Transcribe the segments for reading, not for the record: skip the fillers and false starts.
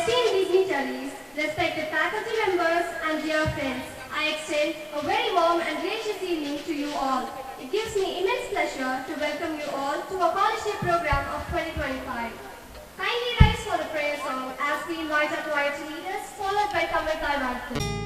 esteemed dignitaries, respected faculty members, and dear friends, I extend a very warm and gracious evening to you all. It gives me immense pleasure to welcome you all to our College Day program of 2025. Kindly rise for the prayer song as we invite our choir leaders, followed by Kamal Kalvarthi.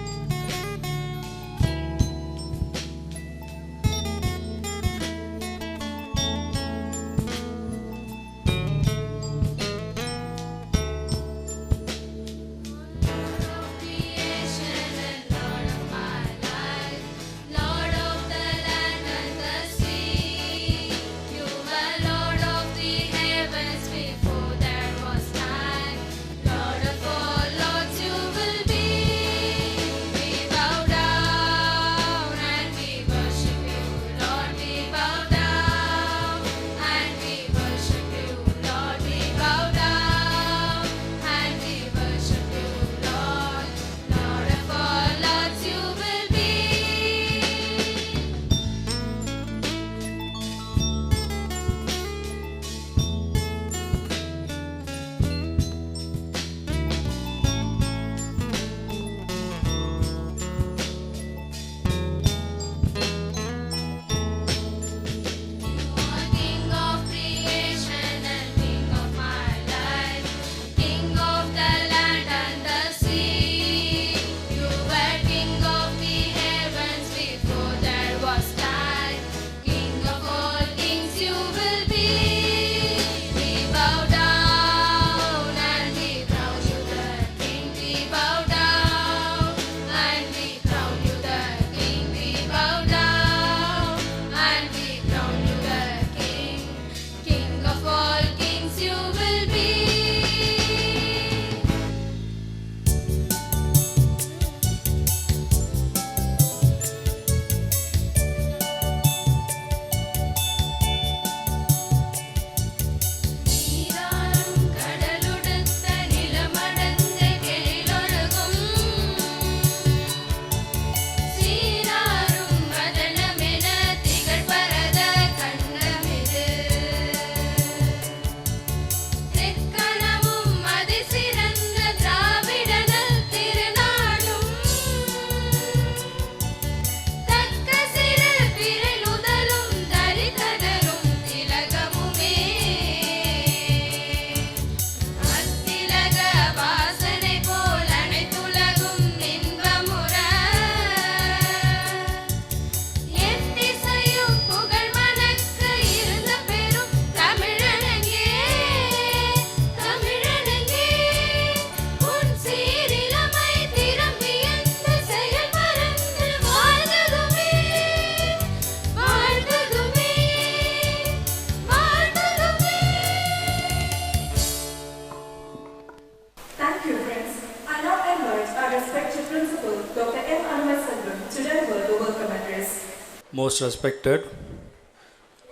Most respected,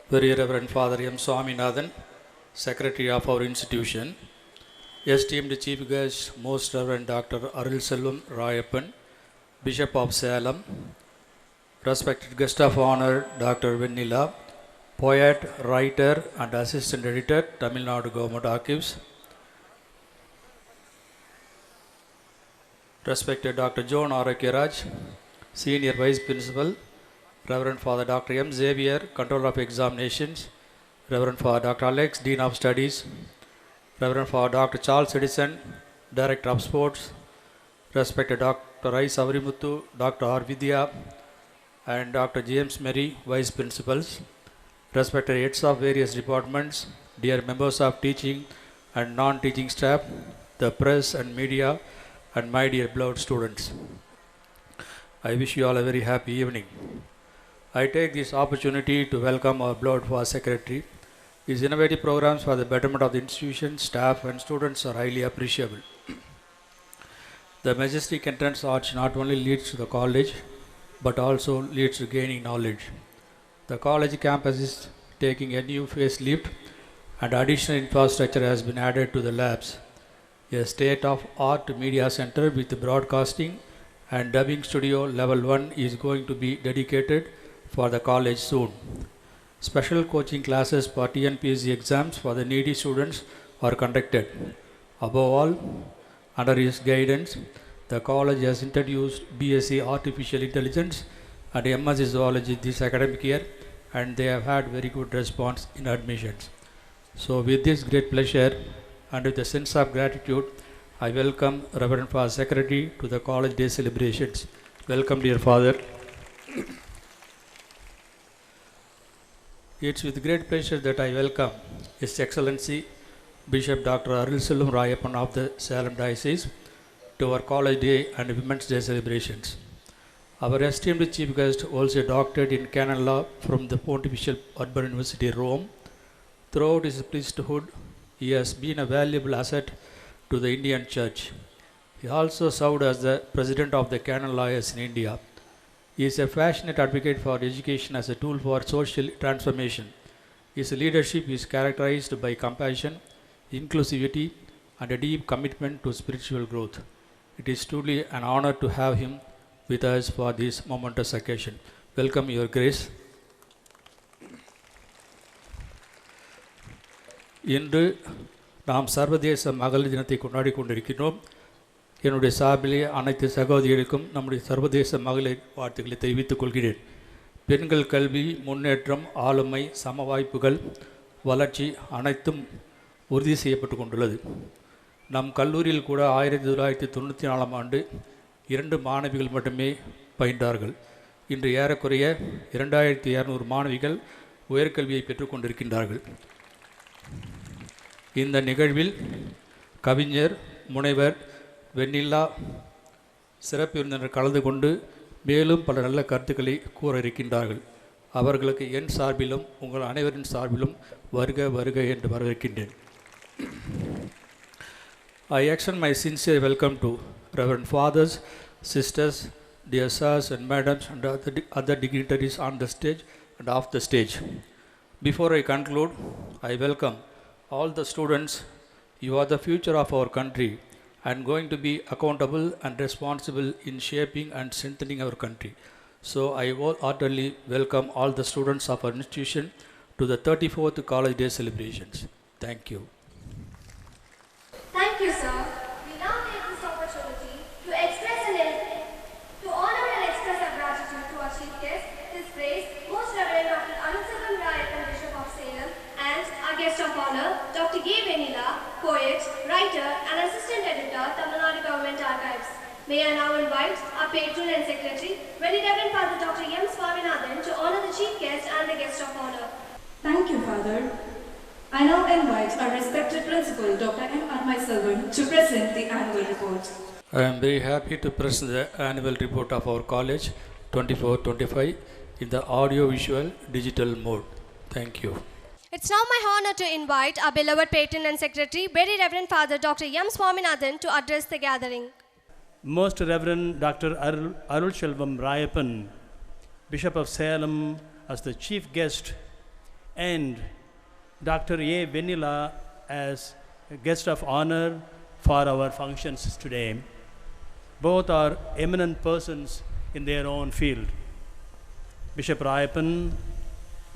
Very Reverend Father M. Swaminathan, Secretary of our institution, esteemed Chief Guest, Most Reverend Dr. Arul Selvam Rayappan, Bishop of Salem, respected Guest of Honor Dr. Vennila, Poet, Writer and Assistant Editor, Tamil Nadu Government Archives, respected Dr. John Arakyaraj, Senior Vice Principal, Reverend Father Dr. M. Xavier, Controller of Examinations, Reverend Father Dr. Alex, Dean of Studies, Reverend Father Dr. Charles Edison, Director of Sports, respected Dr. I. Savrimuthu, Dr. R. Vidya, and Dr. James Mary, Vice Principals, respected heads of various departments, dear members of teaching and non-teaching staff, the press and media, and my dear beloved students. I wish you all a very happy evening. I take this opportunity to welcome our beloved Father Secretary. His innovative programs for the betterment of the institution, staff and students are highly appreciable. The majestic entrance arch not only leads to the college, but also leads to gaining knowledge. The college campus is taking a new facelift and additional infrastructure has been added to the labs. A state-of-art media center with broadcasting and dubbing studio level 1 is going to be dedicated for the college soon. Special coaching classes for TNPSC exams for the needy students are conducted. Above all, Under his guidance, the college has introduced BSc Artificial Intelligence and MSc Zoology this academic year, and they have had very good response in admissions. So with this great pleasure and with a sense of gratitude, I welcome Reverend Father Secretary to the College Day celebrations. Welcome, dear Father. It's with great pleasure that I welcome His Excellency Bishop Dr. Arulselvam Rayappan of the Salem Diocese to our College Day and Women's Day celebrations. Our esteemed chief guest holds a doctorate in canon law from the Pontifical Urban University, Rome. Throughout his priesthood, he has been a valuable asset to the Indian Church. He also served as the president of the Canon Lawyers in India. He is a passionate advocate for education as a tool for social transformation. His leadership is characterized by compassion, inclusivity, and a deep commitment to spiritual growth. It is truly an honor to have him with us for this momentous occasion. Welcome, Your Grace. இன்று நாம் சர்வதேச மகளிர் தினத்தை கொண்டாடி கொண்டிருக்கிறோம். என்னுடைய சார்பிலே அனைத்து சகோதரிகளுக்கும் நம்முடைய சர்வதேச மகளிர் வாழ்த்துக்களை தெரிவித்துக் கொள்கிறேன். பெண்கள் கல்வி, முன்னேற்றம், ஆளுமை, சம வாய்ப்புகள், வளர்ச்சி அனைத்தும் உறுதி செய்யப்பட்டு கொண்டுள்ளது. நம் கல்லூரியில் கூட 1994 ஆண்டு 2 மாணவிகள் மட்டுமே பயின்றார்கள். இன்று ஏறக்குறைய 2200 மாணவிகள் உயர்கல்வியை பெற்றுக்கொண்டிருக்கின்றார்கள். இந்த நிகழ்வில் கவிஞர் முனைவர் வெண்ணிலா சிறப்பு விருந்தினர் கலந்து கொண்டு மேலும் பல நல்ல கருத்துக்களை கூற இருக்கின்றார்கள். அவர்களுக்கு என் சார்பிலும் உங்கள் அனைவரின் சார்பிலும் வருக வருக என்று வரவேற்கின்றேன். I extend my sincere welcome to Reverend Fathers, Sisters, dear sirs and madams and other dignitaries on the stage and off the stage. Before I conclude, I welcome all the students. You are the future of our country and going to be accountable and responsible in shaping and strengthening our country. So I wholeheartedly welcome all the students of our institution to the 34th College Day celebrations. Thank you. Thank you, sir. We now take this opportunity to honor and express our gratitude to our chief guest, His Grace, Most Reverend Dr. Arulselvam Rayappan, Bishop of Salem, and our guest of honor, Dr. G. Venila, poet, writer, and assistant editor, Tamil Nadu Government Archives. May I now invite our patron and secretary, Very Reverend Father Dr. M. Swaminathan, to honor the chief guest and the guest of honor. Thank you, Father. I now invite our respected principal, Dr. M. Armaiselvan, to present the annual report. I am very happy to present the annual report of our college 24-25 in the audio-visual digital mode. Thank you. It's now my honor to invite our beloved patron and secretary, Very Reverend Father Dr. M. Swaminathan, to address the gathering. Most Reverend Dr. Arulselvam Rayappan, Bishop of Salem, as the chief guest, and Dr. A. Venila as a guest of honor for our functions today. Both are eminent persons in their own field. Bishop Rayappan,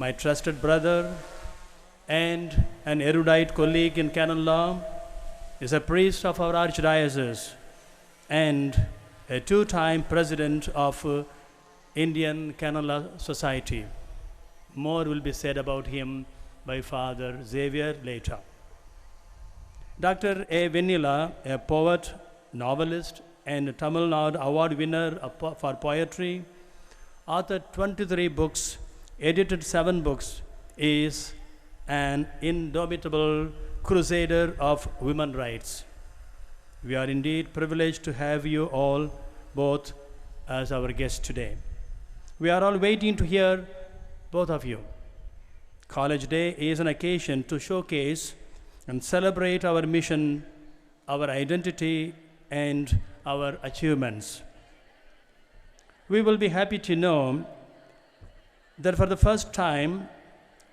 my trusted brother and an erudite colleague in canon law, is a priest of our archdiocese and a two-time president of Indian Canon Law Society. More will be said about him by Father Xavier later. Dr. A. Venila, a poet, novelist, and Tamil Nadu Award winner for poetry, authored 23 books, edited 7 books, is an indomitable crusader of women's rights. We are indeed privileged to have you all both as our guests today. We are all waiting to hear both of you. College Day is an occasion to showcase and celebrate our mission, our identity, and our achievements. We will be happy to know that for the first time,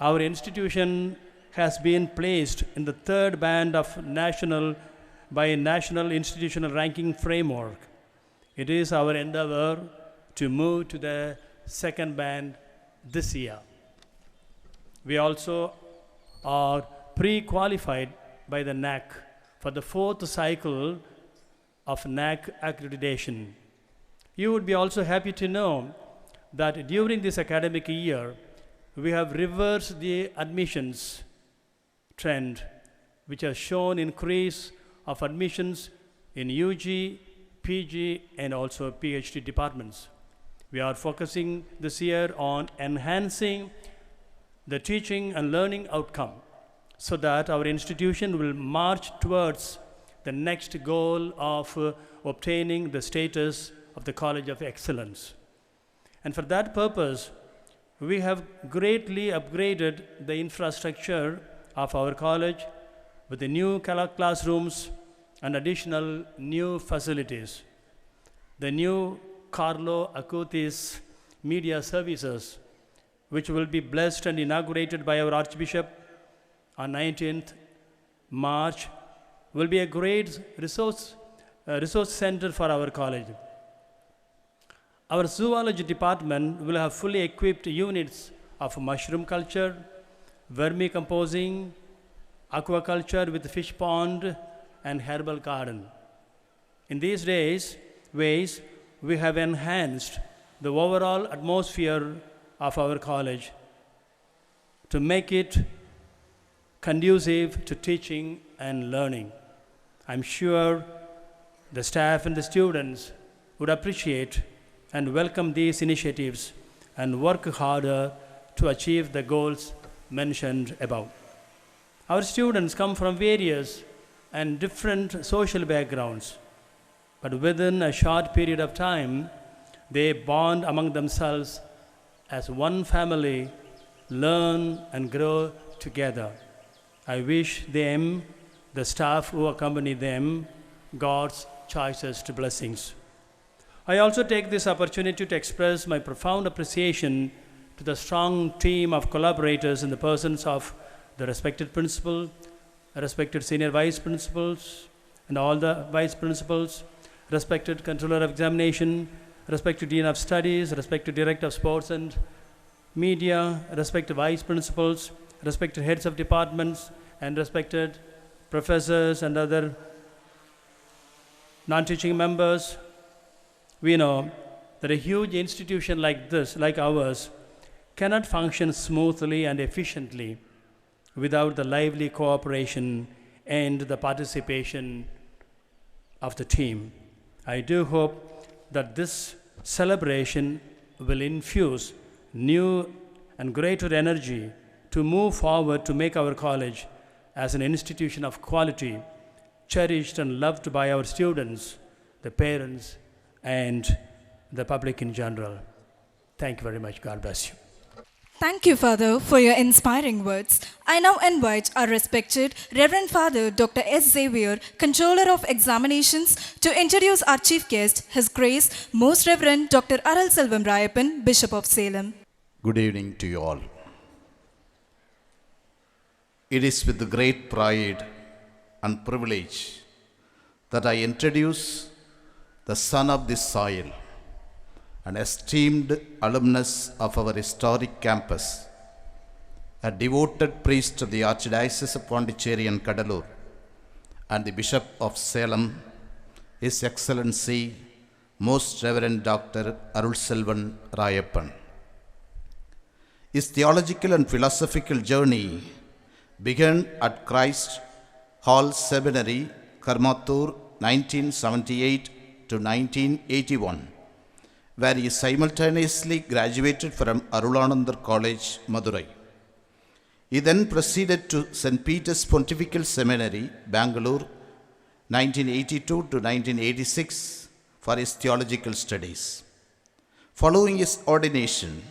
our institution has been placed in the third band of by National Institutional Ranking Framework. It is our endeavor to move to the second band this year. We also are pre-qualified by the NAC for the 4th cycle of NAC accreditation. You would be also happy to know that during this academic year, we have reversed the admissions trend, which has shown increase of admissions in UG, PG, and also PhD departments. We are focusing this year on enhancing the teaching and learning outcome so that our institution will march towards the next goal of obtaining the status of the College of Excellence. And for that purpose, we have greatly upgraded the infrastructure of our college with the new classrooms and additional new facilities. The new Carlo Acutis Media Services, which will be blessed and inaugurated by our Archbishop on 19th March, will be a great resource center for our college. Our zoology department will have fully equipped units of mushroom culture, vermicomposing, aquaculture with fish pond, and herbal garden. In these ways, we have enhanced the overall atmosphere of our college to make it conducive to teaching and learning. I'm sure the staff and the students would appreciate and welcome these initiatives and work harder to achieve the goals mentioned above. Our students come from various and different social backgrounds, but within a short period of time, they bond among themselves as one family, learn and grow together. I wish them, the staff who accompany them, God's choicest blessings. I also take this opportunity to express my profound appreciation to the strong team of collaborators in the persons of the respected principal, respected senior vice principals, and all the vice principals, respected controller of examination, respected dean of studies, respected director of sports and media, respected vice principals, respected heads of departments, and respected professors and other non-teaching members. We know that a huge institution like this, like ours, cannot function smoothly and efficiently without the lively cooperation and the participation of the team. I do hope that this celebration will infuse new and greater energy to move forward to make our college as an institution of quality, cherished and loved by our students, the parents, and the public in general. Thank you very much. God bless you. Thank you, Father, for your inspiring words. I now invite our respected Reverend Father Dr. S. Xavier, Controller of Examinations, to introduce our chief guest, His Grace, Most Reverend Dr. Aral Selvam Rayappan, Bishop of Salem. Good evening to you all. It is with great pride and privilege that I introduce the son of this soil, an esteemed alumnus of our historic campus, a devoted priest of the Archdiocese of Pondicherry and Kadalur, and the Bishop of Salem, His Excellency, Most Reverend Dr. Arul Selvan Rayappan. His theological and philosophical journey began at Christ Hall Seminary, Karmathur, 1978 to 1981, where he simultaneously graduated from Arulanandar College, Madurai. He then proceeded to St. Peter's Pontifical Seminary, Bangalore, 1982 to 1986, for his theological studies. Following his ordination,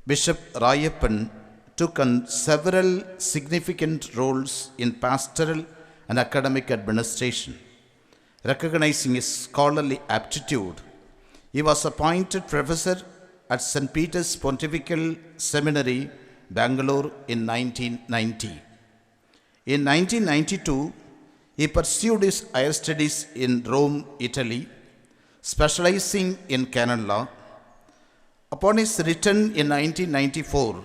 Bishop Rayappan took on several significant roles in pastoral and academic administration. Recognizing his scholarly aptitude, he was appointed professor at St. Peter's Pontifical Seminary, Bangalore in 1990. In 1992, he pursued his higher studies in Rome, Italy, specializing in canon law. Upon his return in 1994,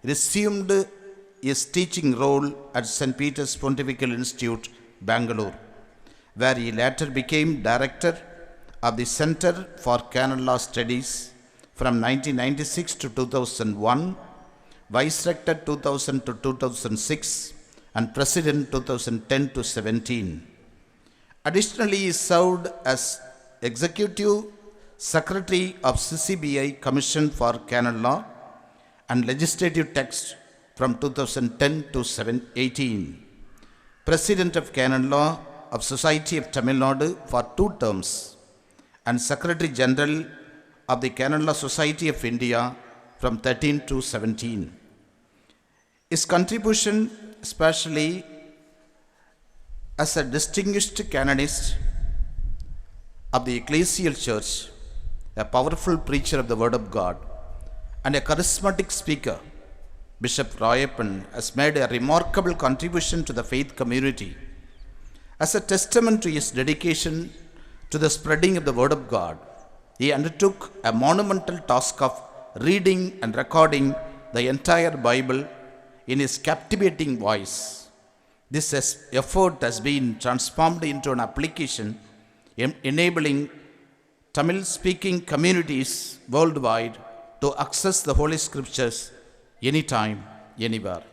he resumed his teaching role at St. Peter's Pontifical Institute, Bangalore, where he later became director of the Center for Canon Law Studies from 1996 to 2001, Vice Rector 2000 to 2006, and President 2010 to 17. Additionally, he served as Executive Secretary of CCBI Commission for Canon Law and Legislative Text from 2010 to 18. President of Canon Law of Society of Tamil Nadu for 2 terms and Secretary General of the Canon Law Society of India from 13 to 17. His contribution, especially as a distinguished canonist of the Ecclesial Church, a powerful preacher of the Word of God, and a charismatic speaker, Bishop Rayappan has made a remarkable contribution to the faith community. As a testament to his dedication to the spreading of the Word of God, he undertook a monumental task of reading and recording the entire Bible in his captivating voice. This effort has been transformed into an application enabling Tamil-speaking communities worldwide to access the Holy Scriptures anytime, anywhere.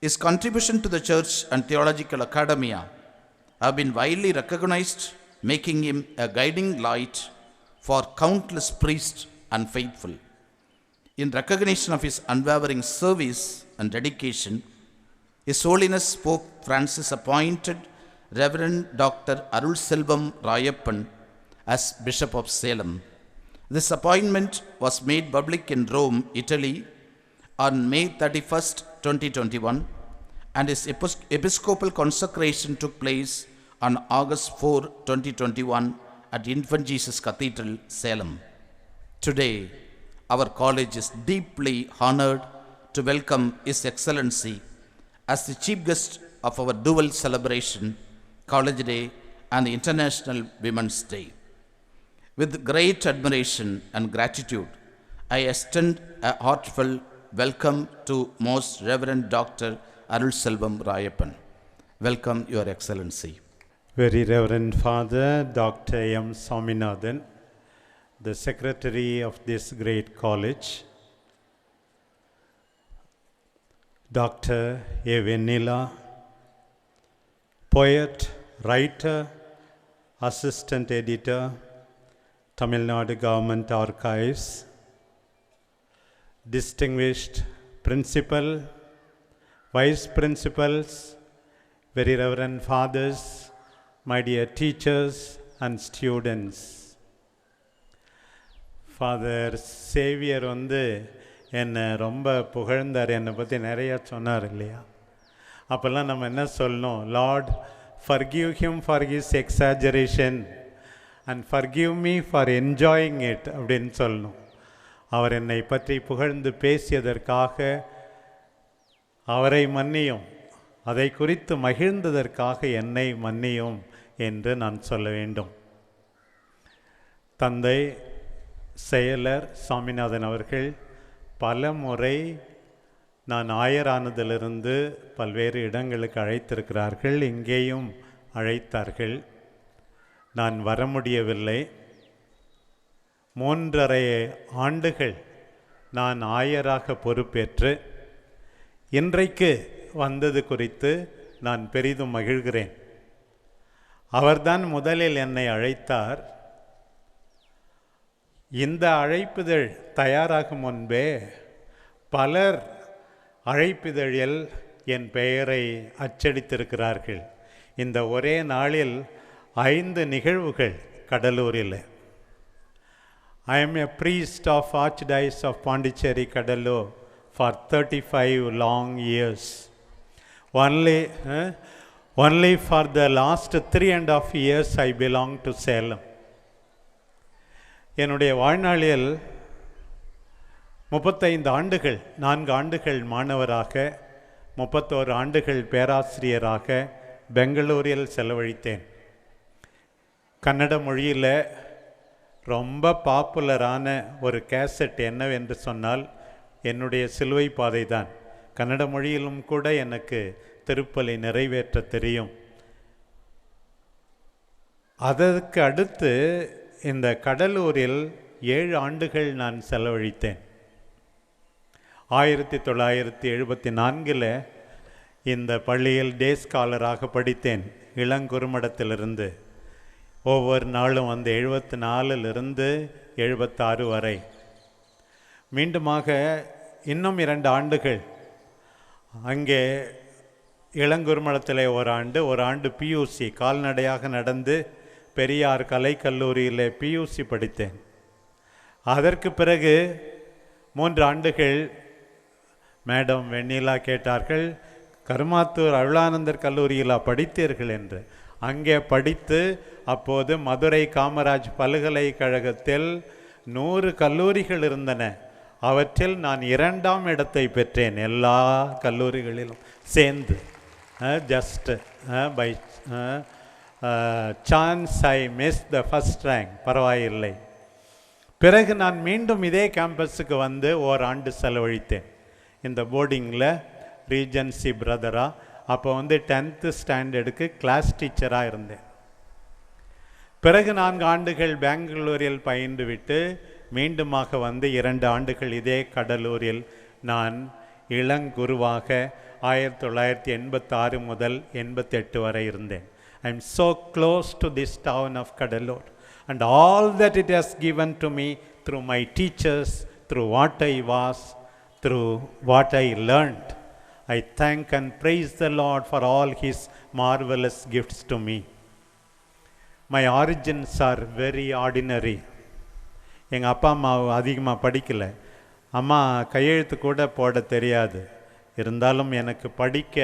His contribution to the Church and Theological Academia have been widely recognized, making him a guiding light for countless priests and faithful. In recognition of his unwavering service and dedication, His Holiness Pope Francis appointed Reverend Dr. Arul Selvam Rayappan as Bishop of Salem. This appointment was made public in Rome, Italy on May 31st, 2021, and his episcopal consecration took place on August 4, 2021 at Infant Jesus Cathedral, Salem. Today, our college is deeply honored to welcome His Excellency as the chief guest of our dual celebration, College Day and the International Women's Day. With great admiration and gratitude, I extend a heartfelt welcome to Most Reverend Dr. Arul Selvam Rayappan. Welcome, Your Excellency. Very Reverend Father Dr. M. Swaminathan, the Secretary of this great college, Dr. A. Venila, poet, writer, Assistant Editor, Tamil Nadu Government Archives, distinguished Principal, Vice Principals, Very Reverend Fathers, my dear teachers and students. Father Xavier என்னை ரொம்ப புகழ்ந்தார், என்னை பற்றி நிறையா சொன்னார் இல்லையா? அப்போல்லாம் நம்ம என்ன சொல்லணும்? Lord forgive him for his exaggeration and forgive me for enjoying it அப்படின்னு சொல்லணும். அவர் என்னை பற்றி புகழ்ந்து பேசியதற்காக அவரை மன்னியும், அதை குறித்து மகிழ்ந்ததற்காக என்னை மன்னியும் என்று நான் சொல்ல வேண்டும். தந்தை செயலர் சாமிநாதன் அவர்கள் பல முறை நான் ஆயரானதிலிருந்து பல்வேறு இடங்களுக்கு அழைத்திருக்கிறார்கள், இங்கேயும் அழைத்தார்கள். நான் வர முடியவில்லை. 3.5 ஆண்டுகள் நான் ஆயராக பொறுப்பேற்று இன்றைக்கு வந்தது குறித்து நான் பெரிதும் மகிழ்கிறேன். அவர்தான் முதலில் என்னை அழைத்தார். இந்த அழைப்பிதழ் தயாராகும் முன்பே பலர் அழைப்பிதழில் என் பெயரை அச்சடித்திருக்கிறார்கள். இந்த ஒரே நாளில் 5 நிகழ்வுகள் கடலூரில். I am a priest of Archdiocese of Pondicherry, Kadalur for 35 long years. Only for the last 3.5 years I belong to Salem. என்னுடைய வாழ்நாளில் 35 ஆண்டுகள், 4 ஆண்டுகள் மாணவராக, 31 ஆண்டுகள் பேராசிரியராக பெங்களூரில் செலவழித்தேன். கன்னட மொழியில் ரொம்ப பாப்புலரான ஒரு கேசட் என்னவென்று சொன்னால் என்னுடைய சிலுவை பாதை தான். கன்னட மொழியிலும் கூட எனக்கு திருப்பலி நிறைவேற்ற தெரியும். அதற்கு அடுத்து இந்த கடலூரில் 7 ஆண்டுகள் நான் செலவழித்தேன். 1974 இந்த பள்ளியில் டே ஸ்காலராக படித்தேன். இளங்குறுமடத்திலிருந்து ஒவ்வொரு நாளும் வந்து 74லிருந்து 76 வரை. மீண்டுமாக இன்னும் 2 ஆண்டுகள் அங்கே இளங்குறுமடத்தில் ஒரு ஆண்டு பியூசி கால்நடையாக நடந்து பெரியார் கலைக்கல்லூரியில் பியூசி படித்தேன். அதற்கு பிறகு 3 ஆண்டுகள் மேடம் வெண்ணிலா கேட்டார்கள், கருமாத்தூர் அருளானந்தர் கல்லூரியில் படித்தீர்கள் என்று. அங்கே படித்து அப்போது மதுரை காமராஜ் பல்கலைக்கழகத்தில் 100 கல்லூரிகள் இருந்தன. அவற்றில் நான் 2ஆம் இடத்தை பெற்றேன். எல்லா கல்லூரிகளிலும் சேர்ந்து just by chance I miss the first rank, பரவாயில்லை. பிறகு நான் மீண்டும் இதே கேம்பஸுக்கு வந்து ஓராண்டு செலவழித்தேன் இந்த போர்டிங்கில், ரீஜன்சி பிரதராக. அப்போ வந்து 10th ஸ்டாண்டர்டுக்கு கிளாஸ் டீச்சராக இருந்தேன். பிறகு 4 ஆண்டுகள் பெங்களூரில் பயின்று விட்டு மீண்டுமாக வந்து 2 ஆண்டுகள் இதே கடலூரில் நான் இளங்குருவாக 1986 முதல் 88 வரை இருந்தேன். I am so close to this town of Kadalur and all that it has given to me through my teachers, through what I was, through what I learned. I thank and praise the Lord for all His marvelous gifts to me. My origins are very ordinary. எங்கள் அப்பா அம்மா அதிகமாக படிக்கலை. அம்மா கையெழுத்து கூட போட தெரியாது. இருந்தாலும் எனக்கு படிக்க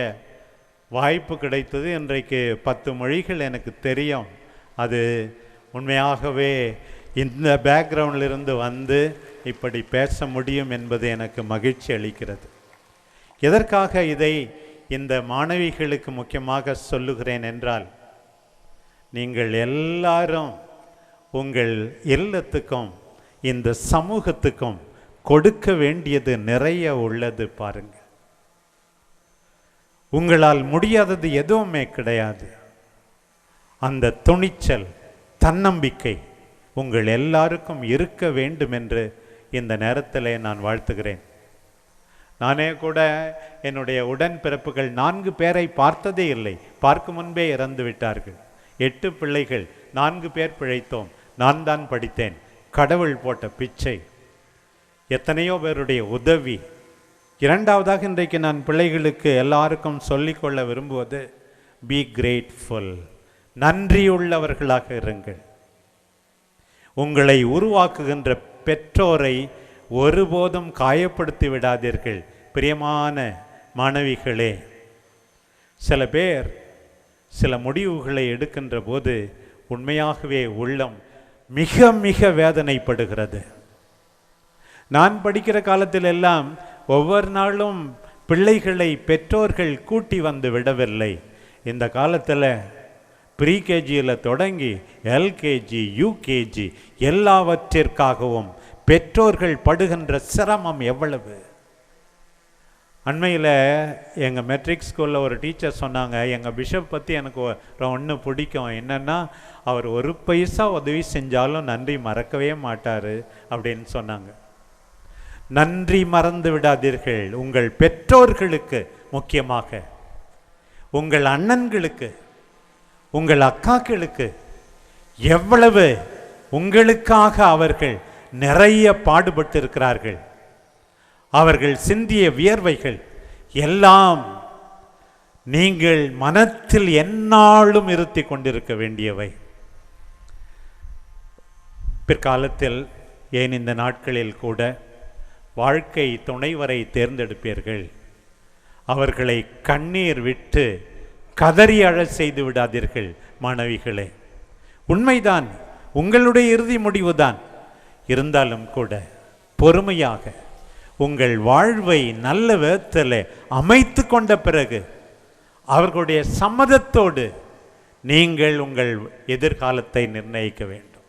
வாய்ப்பு கிடைத்தது. இன்றைக்கு 10 மொழிகள் எனக்கு தெரியும். அது உண்மையாகவே இந்த பேக்ரவுண்டிலிருந்து வந்து இப்படி பேச முடியும் என்பது எனக்கு மகிழ்ச்சி அளிக்கிறது. எதற்காக இதை இந்த மாணவிகளுக்கு முக்கியமாக சொல்லுகிறேன் என்றால், நீங்கள் எல்லாரும் உங்கள் இல்லத்துக்கும் இந்த சமூகத்துக்கும் கொடுக்க வேண்டியது நிறைய உள்ளது. பாருங்கள், உங்களால் முடியாதது எதுவுமே கிடையாது. அந்த துணிச்சல், தன்னம்பிக்கை உங்கள் எல்லாருக்கும் இருக்க வேண்டும் என்று இந்த நேரத்தில் நான் வாழ்த்துகிறேன். நானே கூட என்னுடைய உடன்பிறப்புகள் 4 பேரை பார்த்ததே இல்லை. பார்க்கும் முன்பே இறந்து விட்டார்கள். 8 பிள்ளைகள், 4 பேர் பிழைத்தோம். நான் தான் படித்தேன். கடவுள் போட்ட பிச்சை, எத்தனையோ பேருடைய உதவி. 2வதாக இன்றைக்கு நான் பிள்ளைகளுக்கு எல்லாருக்கும் சொல்லிக்கொள்ள விரும்புவது, பி கிரேட்ஃபுல், நன்றியுள்ளவர்களாக இருங்கள். உங்களை உருவாக்குகின்ற பெற்றோரை ஒருபோதும் காயப்படுத்தி விடாதீர்கள். பிரியமான மாணவிகளே, சில பேர் சில முடிவுகளை எடுக்கின்ற போது உண்மையாகவே உள்ளம் மிக மிக வேதனைப்படுகிறது. நான் படிக்கிற காலத்தில் எல்லாம் ஒவ்வொரு நாளும் பிள்ளைகளை பெற்றோர்கள் கூட்டி வந்து விடவில்லை. இந்த காலத்தில் ப்ரீகேஜியில் தொடங்கி எல்கேஜி, யூகேஜி எல்லாவற்றிற்காகவும் பெற்றோர்கள் படுகின்ற சிரமம் எவ்வளவு! அண்மையில் எங்கள் மெட்ரிக் ஸ்கூலில் ஒரு டீச்சர் சொன்னாங்க, எங்கள் பிஷப் பற்றி எனக்கு ஒன்று பிடிக்கும். என்னென்னா, அவர் 1 பைசா உதவி செஞ்சாலும் நன்றி மறக்கவே மாட்டார் அப்படின்னு சொன்னாங்க. நன்றி மறந்து விடாதீர்கள். உங்கள் பெற்றோர்களுக்கு, முக்கியமாக உங்கள் அண்ணன்களுக்கு, உங்கள் அக்காக்களுக்கு எவ்வளவு உங்களுக்காக அவர்கள் நிறைய பாடுபட்டு இருக்கிறார்கள். அவர்கள் சிந்திய வியர்வைகள் எல்லாம் நீங்கள் மனத்தில் எந்நாளும் இருத்தி கொண்டிருக்க வேண்டியவை. பிற்காலத்தில், ஏன் இந்த நாட்களில் கூட வாழ்க்கை துணைவரை தேர்ந்தெடுப்பீர்கள். அவர்களை கண்ணீர் விட்டு கதறி அழச் செய்து விடாதீர்கள் மாணவிகளே. உண்மைதான், உங்களுடைய இறுதி முடிவுதான். இருந்தாலும் கூட பொறுமையாக உங்கள் வாழ்வை நல்ல விதத்தில் அமைத்து கொண்ட பிறகு அவர்களுடைய சம்மதத்தோடு நீங்கள் உங்கள் எதிர்காலத்தை நிர்ணயிக்க வேண்டும்.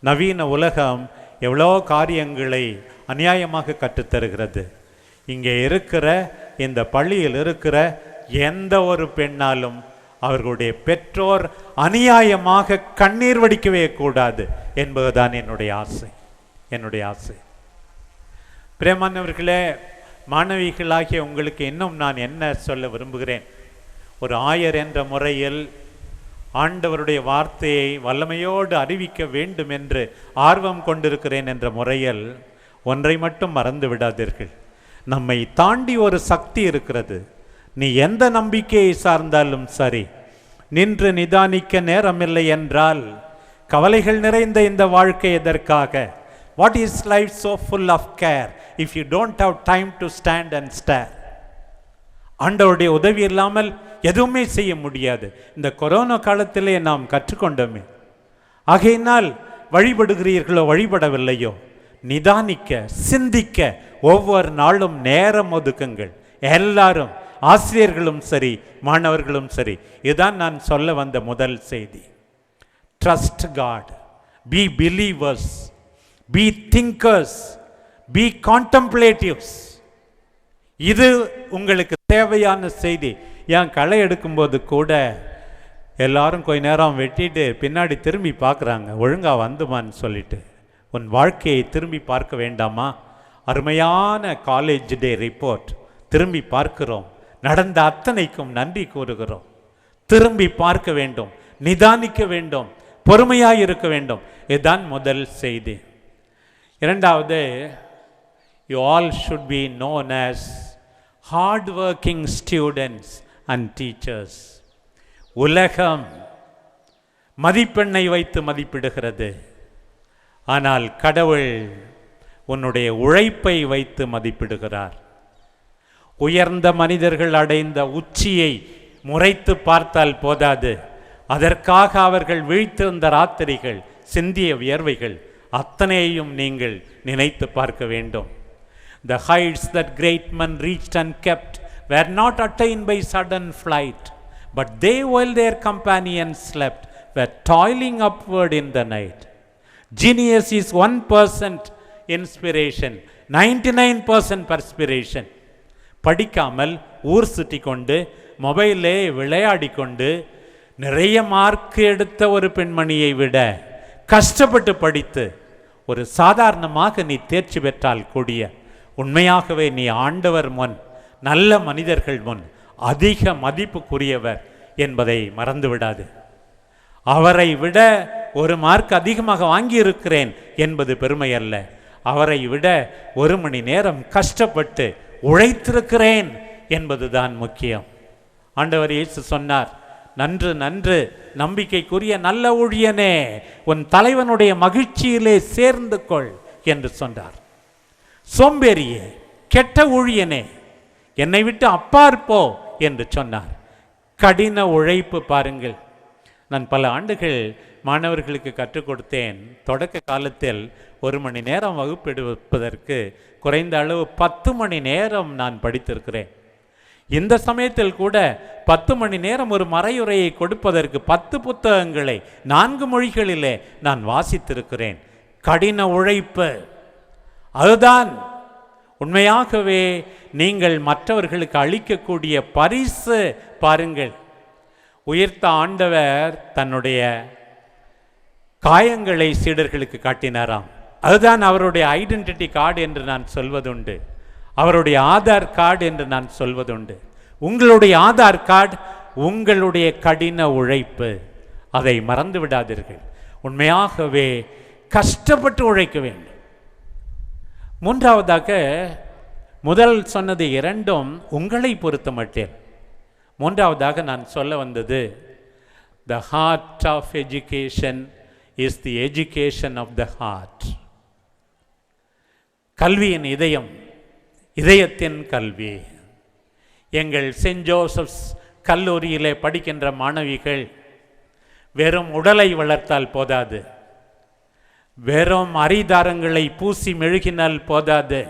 நவீன உலகம் எவ்வளோ காரியங்களை அநியாயமாக கற்றுத்தருகிறது. இங்கே இருக்கிற இந்த பள்ளியில் இருக்கிற எந்த ஒரு பெண்ணாலும் அவர்களுடைய பெற்றோர் அநியாயமாக கண்ணீர் வடிக்கவே கூடாது என்பதுதான் என்னுடைய ஆசை. பிரியமானவர்களே, மாணவிகளாகிய உங்களுக்கு இன்னும் நான் என்ன சொல்ல விரும்புகிறேன், ஒரு ஆயர் என்ற முறையில் ஆண்டவருடைய வார்த்தையை வல்லமையோடு அறிவிக்க வேண்டும் என்று ஆர்வம் கொண்டிருக்கிறேன் என்ற முறையில் ஒன்றை மட்டும் மறந்து விடாதீர்கள். நம்மை தாண்டி ஒரு சக்தி இருக்கிறது. நீ எந்த நம்பிக்கையை சார்ந்தாலும் சரி, நின்று நிதானிக்க நேரமில்லை என்றால் கவலைகள் நிறைந்த இந்த வாழ்க்கை எதற்காக? What is life so full of care if you don't have time to stand and stare? ஆண்டவருடைய உதவி இல்லாமல் எதுவுமே செய்ய முடியாது. இந்த கொரோனா காலத்திலே நாம் கற்றுக்கொண்டோமே. ஆகையினால் வழிபடுகிறீர்களோ வழிபடவில்லையோ, நிதானிக்க சிந்திக்க ஒவ்வொரு நாளும் நேரம் ஒதுக்குங்கள். எல்லாரும், ஆசிரியர்களும் சரி மாணவர்களும் சரி. இதுதான் நான் சொல்ல வந்த முதல் செய்தி. Trust God, be believers, be thinkers, be contemplatives. இது உங்களுக்கு தேவையான செய்தி. ஏன் களை எடுக்கும்போது கூட எல்லாரும் கொஞ்ச நேரம் வெட்டிட்டு பின்னாடி திரும்பி பார்க்குறாங்க, ஒழுங்காக வந்துமான்னு சொல்லிட்டு. உன் வாழ்க்கையை திரும்பி பார்க்க வேண்டாமா? அருமையான காலேஜ் டே ரிப்போர்ட் திரும்பி பார்க்கிறோம். நடந்த அத்தனைக்கும் நன்றி கூறுகிறோம். திரும்பி பார்க்க வேண்டும், நிதானிக்க வேண்டும், பொறுமையாக இருக்க வேண்டும். இதுதான் முதல் செய்தி. இரண்டாவது, you all should be known as hard working students and teachers. உலகம் மதிப்பெண்ணை வைத்து மதிப்பிடுகிறது, ஆனால் கடவுள் உன்னுடைய உழைப்பை வைத்து மதிப்பிடுகிறார். உயர்ந்த மனிதர்கள் அடைந்த உச்சியை முறைத்து பார்த்தால் போதாது, அதற்காக அவர்கள் வீழ்த்திருந்த ராத்திரிகள், சிந்திய வியர்வைகள் அத்தனையையும் நீங்கள் நினைத்து பார்க்க வேண்டும். The heights that great men reached and kept were not attained by sudden flight, but they, while their companions slept, were toiling upward in the night. Genius is 1% inspiration, 99% perspiration. படிக்காமல் ஊர் சுற்றி கொண்டு மொபைலே விளையாடி கொண்டு நிறைய மார்க் எடுத்த ஒரு பெண்மணியை விட கஷ்டப்பட்டு படித்து ஒரு சாதாரணமாக நீ தேர்ச்சி பெற்றால் கூடிய, உண்மையாகவே நீ ஆண்டவர் முன், நல்ல மனிதர்கள் முன் அதிக மதிப்புக்குரியவர் என்பதை மறந்து விடாது. அவரை விட ஒரு மார்க் அதிகமாக வாங்கியிருக்கிறேன் என்பது பெருமை அல்ல. அவரை விட 1 மணி நேரம் கஷ்டப்பட்டு உழைத்திருக்கிறேன் என்பதுதான் முக்கியம். ஆண்டவர் இயேசு சொன்னார், நன்று நன்று நம்பிக்கைக்குரிய நல்ல ஊழியனே, உன் தலைவனுடைய மகிழ்ச்சியிலே சேர்ந்து கொள் என்று சொன்னார். சோம்பேறியே, கெட்ட ஊழியனே, என்னை விட்டு அப்பார் போ என்று சொன்னார். கடின உழைப்பு பாருங்கள். நான் பல ஆண்டுகள் மாணவர்களுக்கு கற்றுக் கொடுத்தேன். தொடக்க காலத்தில் 1 மணி நேரம் வகுப்பெடுப்பதற்கு குறைந்த அளவு 10 மணி நேரம் நான் படித்திருக்கிறேன். இந்த சமயத்தில் கூட 10 மணி நேரம் ஒரு மறையுரையை கொடுப்பதற்கு 10 புத்தகங்களை 4 மொழிகளிலே நான் வாசித்திருக்கிறேன். கடின உழைப்பு, அதுதான் உண்மையாகவே நீங்கள் மற்றவர்களுக்கு அளிக்கக்கூடிய பரிசு. பாருங்கள், உயிர்த்த ஆண்டவர் தன்னுடைய காயங்களை சீடர்களுக்கு காட்டினாராம். அதுதான் அவருடைய ஐடென்டிட்டி கார்டு என்று நான் சொல்வதுண்டு, அவருடைய ஆதார் கார்டு என்று நான் சொல்வதுண்டு. உங்களுடைய ஆதார் கார்டு உங்களுடைய கடின உழைப்பு. அதை மறந்து விடாதீர்கள். உண்மையாகவே கஷ்டப்பட்டு உழைக்க வேண்டும். மூன்றாவதாக, முதல் சொன்னது இரண்டும் உங்களை பொறுத்த மட்டில். மூன்றாவதாக நான் சொல்ல வந்தது, the heart of education is the education of the heart. கல்வியின் இதயம், இதயத்தின் கல்வி. எங்கள் சென்ட் ஜோசப்ஸ் கல்லூரியிலே படிக்கின்ற மாணவிகள் வெறும் உடலை வளர்த்தால் போதாது, வெறும் அரிதாரங்களை பூசி மெழுகினால் போதாது,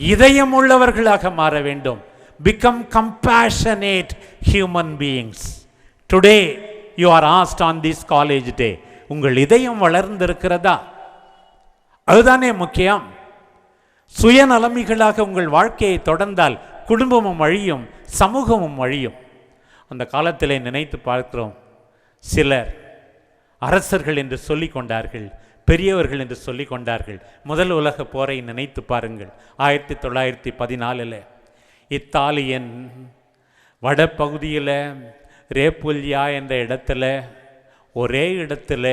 இதயம் உள்ளவர்களாக மாற வேண்டும். Become compassionate human beings. Today you are asked on this college day, உங்கள் இதயம் வளர்ந்திருக்கிறதா? அதுதானே முக்கியம். சுயநலமிகளாக உங்கள் வாழ்க்கையை தொடர்ந்தால் குடும்பமும் அழியும், சமூகமும் அழியும். அந்த காலத்திலே நினைத்து பார்க்கிறோம், சிலர் அரசர்கள் என்று சொல்லிக் கொண்டார்கள், பெரியவர்கள் என்று சொல்லிக் கொண்டார்கள். முதல் உலக போரை நினைத்து பாருங்கள். 1914 இத்தாலியன் வடபகுதியில் ரேப்புல்யா என்ற இடத்துல ஒரே இடத்துல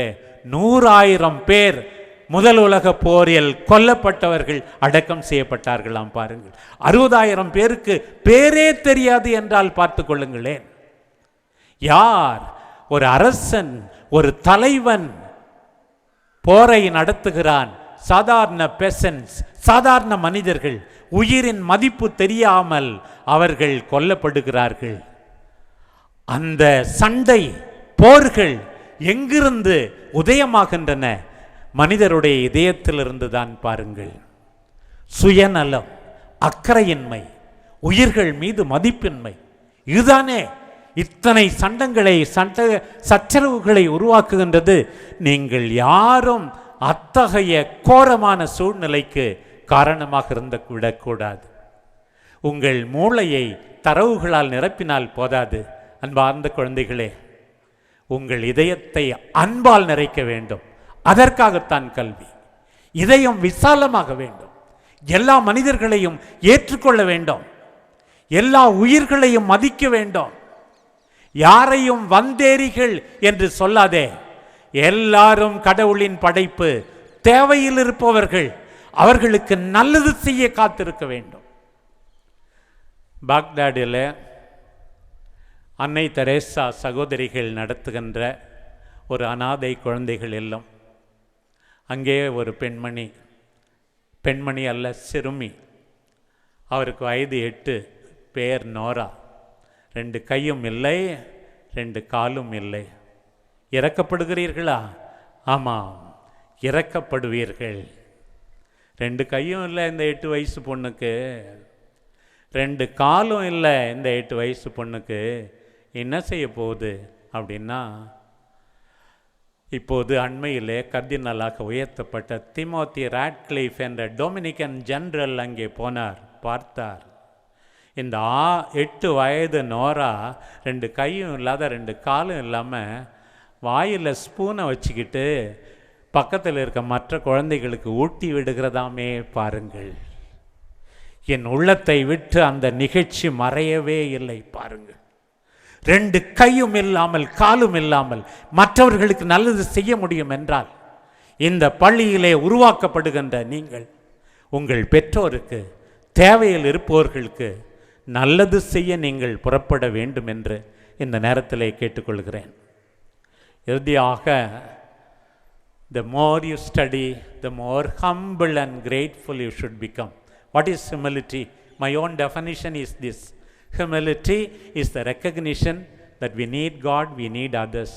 100,000 பேர் முதல் உலக போரில் கொல்லப்பட்டவர்கள் அடக்கம் செய்யப்பட்டார்களாம். பாருங்கள், 60,000 பேருக்கு பேரே தெரியாது என்றால் பார்த்து கொள்ளுங்களேன். யார்? ஒரு அரசன், ஒரு தலைவன் போரை நடத்துகிறான். சாதாரண பெசன்ஸ், சாதாரண மனிதர்கள், உயிரின் மதிப்பு தெரியாமல் அவர்கள் கொல்லப்படுகிறார்கள். அந்த சண்டை போர்கள் எங்கிருந்து உதயமாகின்றன? மனிதருடைய இதயத்திலிருந்து தான். பாருங்கள், சுயநலம், அக்கறையின்மை, உயிர்கள் மீது மதிப்பின்மை, இதுதானே இத்தனை சச்சரவுகளை உருவாக்குகின்றது. நீங்கள் யாரும் அத்தகைய கோரமான சூழ்நிலைக்கு காரணமாக இருந்து விடக்கூடாது. உங்கள் மூளையை தரவுகளால் நிரப்பினால் போதாது. அன்பார்ந்த குழந்தைகளே, உங்கள் இதயத்தை அன்பால் நிறைக்க வேண்டும். அதற்காகத்தான் கல்வி. இதயம் விசாலமாக வேண்டும். எல்லா மனிதர்களையும் ஏற்றுக்கொள்ள வேண்டும். எல்லா உயிர்களையும் மதிக்க வேண்டும். யாரையும் வந்தேரிகள் என்று சொல்லாதே. எல்லாரும் கடவுளின் படைப்பு, தேவையில் இருப்பவர்கள். அவர்களுக்கு நல்லது செய்ய காத்திருக்க வேண்டும். பாக்தாடில் அன்னை தெரேசா சகோதரிகள் நடத்துகின்ற ஒரு அனாதை குழந்தைகள் இல்லம். அங்கே ஒரு பெண்மணி அல்ல, சிறுமி. அவருக்கு வயது 8. பேர் நோரா. 2 கையும் இல்லை, 2 காலும் இல்லை. இறக்கப்படுகிறீர்களா? ஆமாம், இறக்கப்படுவீர்கள். 2 கையும் இல்லை இந்த 8 வயசு பொண்ணுக்கு, 2 காலும் இல்லை இந்த 8 வயசு பொண்ணுக்கு. என்ன செய்ய போகுது அப்படின்னா, இப்போது அண்மையிலே கர்தினலாக உயர்த்தப்பட்ட திமோத்தி ராட்க்ளிஃப் என்ற டொமினிக்கன் ஜெனரல் அங்கே போனார், பார்த்தார். இந்த 8 வயது நோரா 2 கையும் இல்லாத 2 காலும் இல்லாமல் வாயில் ஸ்பூனை வச்சுக்கிட்டு பக்கத்தில் இருக்க மற்ற குழந்தைகளுக்கு ஊட்டி விடுகிறதாமே. பாருங்கள், என் உள்ளத்தை விட்டு அந்த நிகழ்ச்சி மறையவே இல்லை. பாருங்கள், 2 கையும் இல்லாமல் காலும் இல்லாமல் மற்றவர்களுக்கு நல்லது செய்ய முடியும் என்றால், இந்த பள்ளியிலே உருவாக்கப்படுகின்ற நீங்கள் உங்கள் பெற்றோருக்கு, தேவையில் இருப்பவர்களுக்கு நல்லது செய்ய நீங்கள் புறப்பட வேண்டும் என்று இந்த நேரத்திலே கேட்டுக்கொள்கிறேன். இறுதியாக, the more you study, the more humble and grateful you should become. What is humility? My own definition is this: humility is the recognition that we need God, we need others.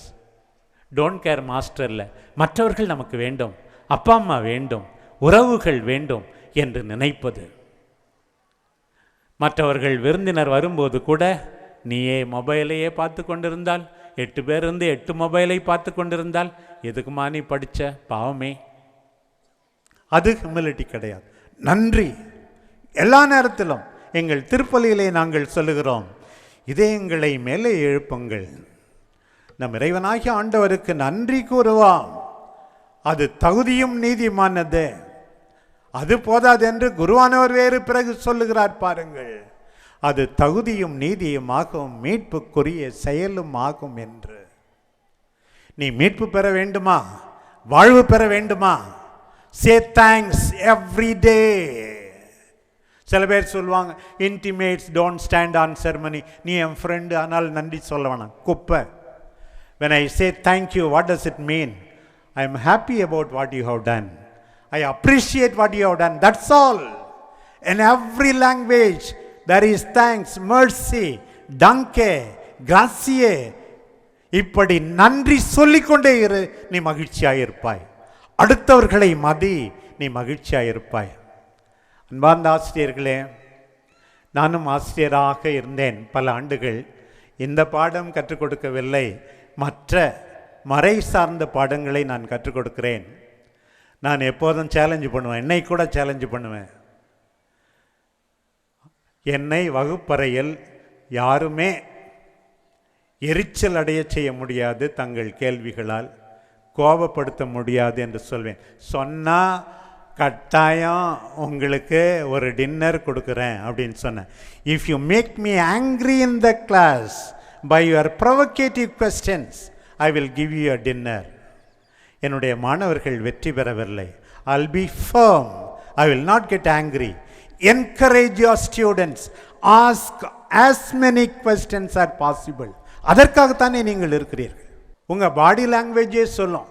Don't care master இல்லை, மற்றவர்கள் நமக்கு வேண்டும், அப்பா அம்மா வேண்டும், உறவுகள் வேண்டும் என்று நினைப்பது. மற்றவர்கள் விருந்தினர் வரும்போது கூட நீயே மொபைலையே பார்த்து கொண்டிருந்தால், 8 பேர் இருந்து 8 மொபைலை பார்த்து கொண்டிருந்தால், எதுக்குமா நீ படித்த பாவமே? அது ஹியூமிலிட்டி கிடையாது. நன்றி எல்லா நேரத்திலும். எங்கள் திருப்பலியிலே நாங்கள் சொல்லுகிறோம், இதயங்களை மேலே எழுப்புங்கள், நம் இறைவனாகிய ஆண்டவருக்கு நன்றி கூறுவாம், அது தகுதியும் நீதிமானது. அது போதாது என்று குருவானவர் வேறு பிறகு சொல்லுகிறார். பாருங்கள், அது தகுதியும் நீதியும் ஆகும், மீட்புக்குரிய செயலும் ஆகும் என்று. நீ மீட்பு பெற வேண்டுமா, வாழ்வு பெற வேண்டுமா? சே தேங்க்ஸ் எவ்ரி டே. சில பேர் சொல்லுவாங்க, இன்டிமேட்ஸ் டோன்ட் ஸ்டாண்ட் ஆன் செரமனி. நீ என் ஃப்ரெண்டு, ஆனால் நன்றி சொல்ல வேணாம், குப்பை. when I say thank you, what does it mean? I am happy about what you have done. I appreciate what you have done. That's all. In every language there is thanks, mercy, danke, grazie. இப்படி நன்றி சொல்லிக்கொண்டே இரு, நீ மகிழ்ச்சியாயிருப்பாய். அடுத்தவர்களை மதி, நீ மகிழ்ச்சியாயிருப்பாய். அன்பார்ந்த ஆசிரியர்களே, நானும் ஆசிரியராக இருந்தேன் பல ஆண்டுகள். இந்த பாடம் கற்றுக் கொடுக்கவில்லை, மற்ற மறை சார்ந்த பாடங்களை நான் கற்றுக் கொடுக்கிறேன். நான் எப்போதும் சேலஞ்சு பண்ணுவேன், என்னை கூட சேலஞ்சு பண்ணுவேன். என்னை வகுப்பறையில் யாருமே எரிச்சல் அடைய செய்ய முடியாது, தங்கள் கேள்விகளால் கோபப்படுத்த முடியாது என்று சொல்வேன். சொன்னால் கட்டாயம் உங்களுக்கு ஒரு டின்னர் கொடுக்குறேன் அப்படின்னு சொன்னேன். If you make me angry in the class by your provocative questions I will give you a dinner. என்னுடைய மாணவர்கள் வெற்றி பெறவில்லை. I'll be firm. I will not get angry. Encourage your students. Ask as many questions as possible. அதற்காகத்தானே நீங்கள் இருக்கிறீர்கள். உங்கள் பாடி லாங்குவேஜே சொல்லும்.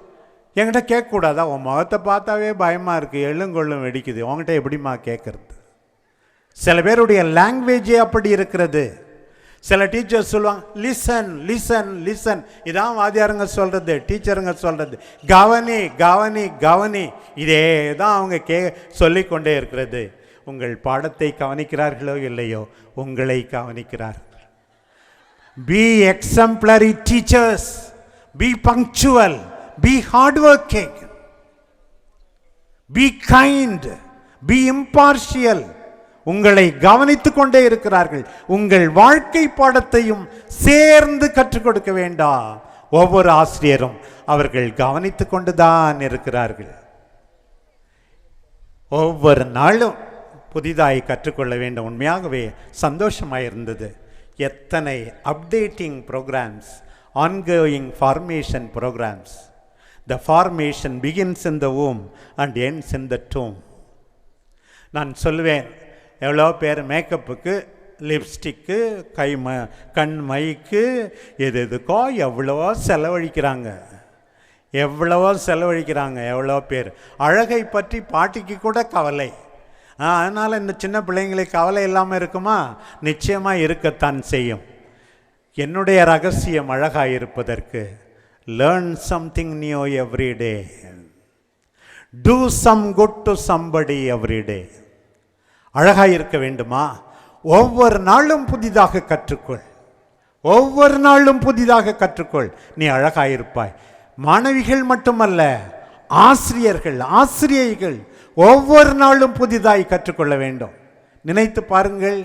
என்கிட்ட கேட்கக்கூடாதா? உன் முகத்தை பார்த்தாவே பயமாக இருக்குது, எள்ளுங்கொள்ளும் வெடிக்குது, உங்கள்கிட்ட எப்படிமா கேட்குறது? சில பேருடைய லாங்குவேஜே அப்படி இருக்கிறது. சில டீச்சர்ஸ் சொல்லுவாங்க, லிசன் லிசன் லிசன். இதான் வாத்தியாருங்க சொல்கிறது, டீச்சருங்க சொல்கிறது. கவனி கவனி கவனி. இதே தான் அவங்க சொல்லிக்கொண்டே இருக்கிறது. உங்கள் பாடத்தை கவனிக்கிறார்களோ இல்லையோ, உங்களை கவனிக்கிறார்கள். Be exemplary teachers. Be punctual. Be hardworking. Be kind. Be impartial. உங்களை கவனித்துக் கொண்டே இருக்கிறார்கள். உங்கள் வாழ்க்கை பாடத்தையும் சேர்ந்து கற்றுக் கொடுக்க வேண்டாம். ஒவ்வொரு ஆசிரியரும் அவர்கள் கவனித்துக் கொண்டுதான் இருக்கிறார்கள். ஒவ்வொரு நாளும் புதிதாய் கற்றுக்கொள்ள வேண்டும். உண்மையாகவே சந்தோஷமாக இருந்தது. எத்தனை updating programmes, ongoing formation programmes. The formation begins in the womb and ends in the tomb. நான் சொல்லுவேன், எவ்வளோ பேர் மேக்கப்புக்கு, லிப்ஸ்டிக்கு, கண் மைக்கு, எதுக்கோ எவ்வளவோ செலவழிக்கிறாங்க. எவ்வளோ பேர் அழகை பற்றி பாட்டிக்கு கூட கவலை. அதனால் இந்த சின்ன பிள்ளைங்களுக்கு கவலை இல்லாமல் இருக்குமா? நிச்சயமாக இருக்கத்தான் செய்யும். என்னுடைய ரகசியம் அழகாக இருப்பதற்கு, learn something new every day. Do some good to somebody every day. அழகாக இருக்க வேண்டுமா? ஒவ்வொரு நாளும் புதிதாக கற்றுக்கொள். ஒவ்வொரு நாளும் புதிதாக கற்றுக்கொள். நீ அழகாக இருப்பாய். மாணவிகள் மட்டுமல்ல, ஆசிரியர்கள், ஆசிரியைகள் ஒவ்வொரு நாளும் புதிதாய் கற்றுக்கொள்ள வேண்டும். நினைத்து பாருங்கள்,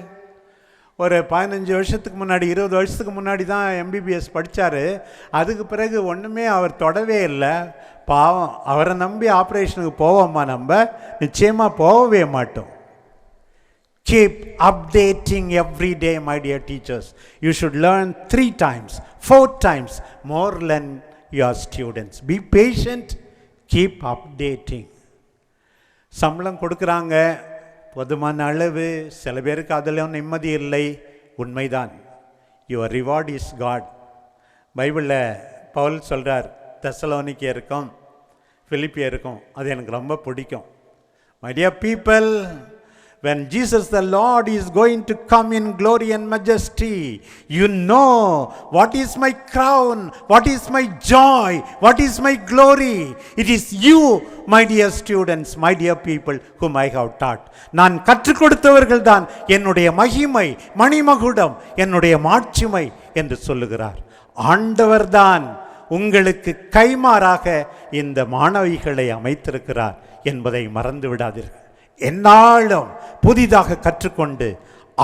ஒரு 15 வருஷத்துக்கு முன்னாடி, 20 வருஷத்துக்கு முன்னாடி தான் எம்பிபிஎஸ் படித்தார். அதுக்கு பிறகு ஒன்றுமே அவர் தொடவே இல்லை. பாவம், அவரை நம்பி ஆப்ரேஷனுக்கு போவோமா? நம்ம நிச்சயமாக போகவே மாட்டோம். Keep updating every day, my dear teachers. You should learn 3 times, 4 times more than your students. Be patient, keep updating. சம்பளம் கொடுக்குறாங்க, போதுமான அளவு. சில பேருக்கு அதில் நிம்மதி இல்லை. உண்மைதான். Your reward is God. பைபிளில் பவுல் சொல்கிறார், தெசலோனிக்கேயருக்கும் பிலிப்பியருக்கும். அது எனக்கு ரொம்ப பிடிக்கும். My dear people, when Jesus the Lord is going to come in glory and majesty, you know what is my crown, what is my joy, what is my glory. It is you, my dear students, my dear people whom I have taught. நான் கற்றுக் கொடுத்தவர்கள் தான் என்னுடைய மகிமை, மணிமகுடம், என்னுடைய மாட்சிமை என்று சொல்லுகிறார். ஆண்டவர்தான் உங்களுக்கு கைமாறாக இந்த மாணவிகளை அமைத்திருக்கிறார் என்பதை மறந்து விடாதீர்கள். எந்நாளும் புதிதாக கற்றுக்கொண்டு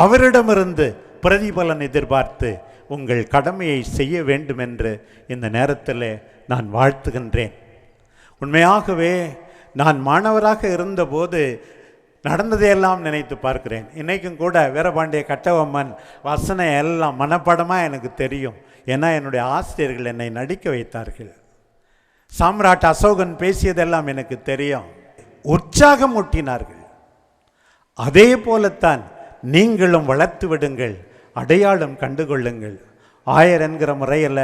அவரிடமிருந்து பிரதிபலன் எதிர்பார்த்து உங்கள் கடமையை செய்ய வேண்டும் என்று இந்த நேரத்தில் நான் வாழ்த்துகின்றேன். உண்மையாகவே நான் மாணவராக இருந்தபோது நடந்ததையெல்லாம் நினைத்து பார்க்கிறேன். இன்றைக்கும் கூட வீரபாண்டிய கட்டபொம்மன் வசனம் எல்லாம் மனப்பாடமாக எனக்கு தெரியும். ஏன்னா என்னுடைய ஆசிரியர்கள் என்னை நடிக்க வைத்தார்கள். சாம்ராட் அசோகன் பேசியதெல்லாம் எனக்கு தெரியும். உற்சாகம் ஊட்டினார்கள். அதே போலத்தான் நீங்களும் வளர்த்து விடுங்கள், அடையாளம் கண்டுகொள்ளுங்கள். ஆயர் என்கிற முறையில்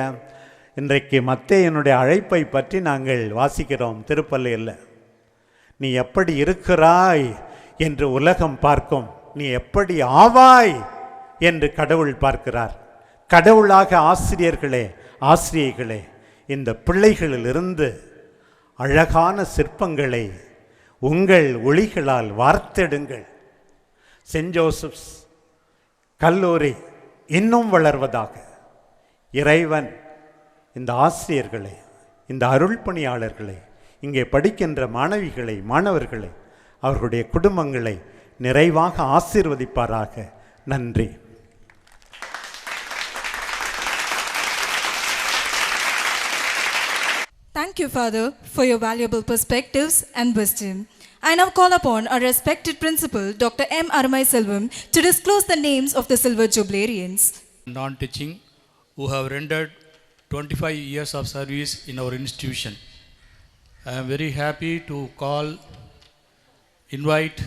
இன்றைக்கு மத்தேயனுடைய அழைப்பை பற்றி நாங்கள் வாசிக்கிறோம் திருப்பள்ளியில். நீ எப்படி இருக்கிறாய் என்று உலகம் பார்க்கும், நீ எப்படி ஆவாய் என்று கடவுள் பார்க்கிறார். கடவுளாக ஆசிரியர்களே, ஆசிரியைகளே, இந்த பிள்ளைகளிலிருந்து அழகான சிற்பங்களை உங்கள் ஒளிகளால் வார்த்தெடுங்கள். சென்ட் ஜோசப்ஸ் கல்லூரி இன்னும் வளர்வதாக. இறைவன் இந்த ஆசிரியர்களை, இந்த அருள் பணியாளர்களை, இங்கே படிக்கின்ற மாணவிகளை, மாணவர்களை, அவர்களுடைய குடும்பங்களை நிறைவாக ஆசீர்வதிப்பாராக. நன்றி. Thank you, Father, for your valuable perspectives and wisdom. I now call upon our respected principal, Dr. M. Arumai Selvam, to disclose the names of the Silver Jubilarians. Non-teaching who have rendered 25 years of service in our institution. I am very happy to invite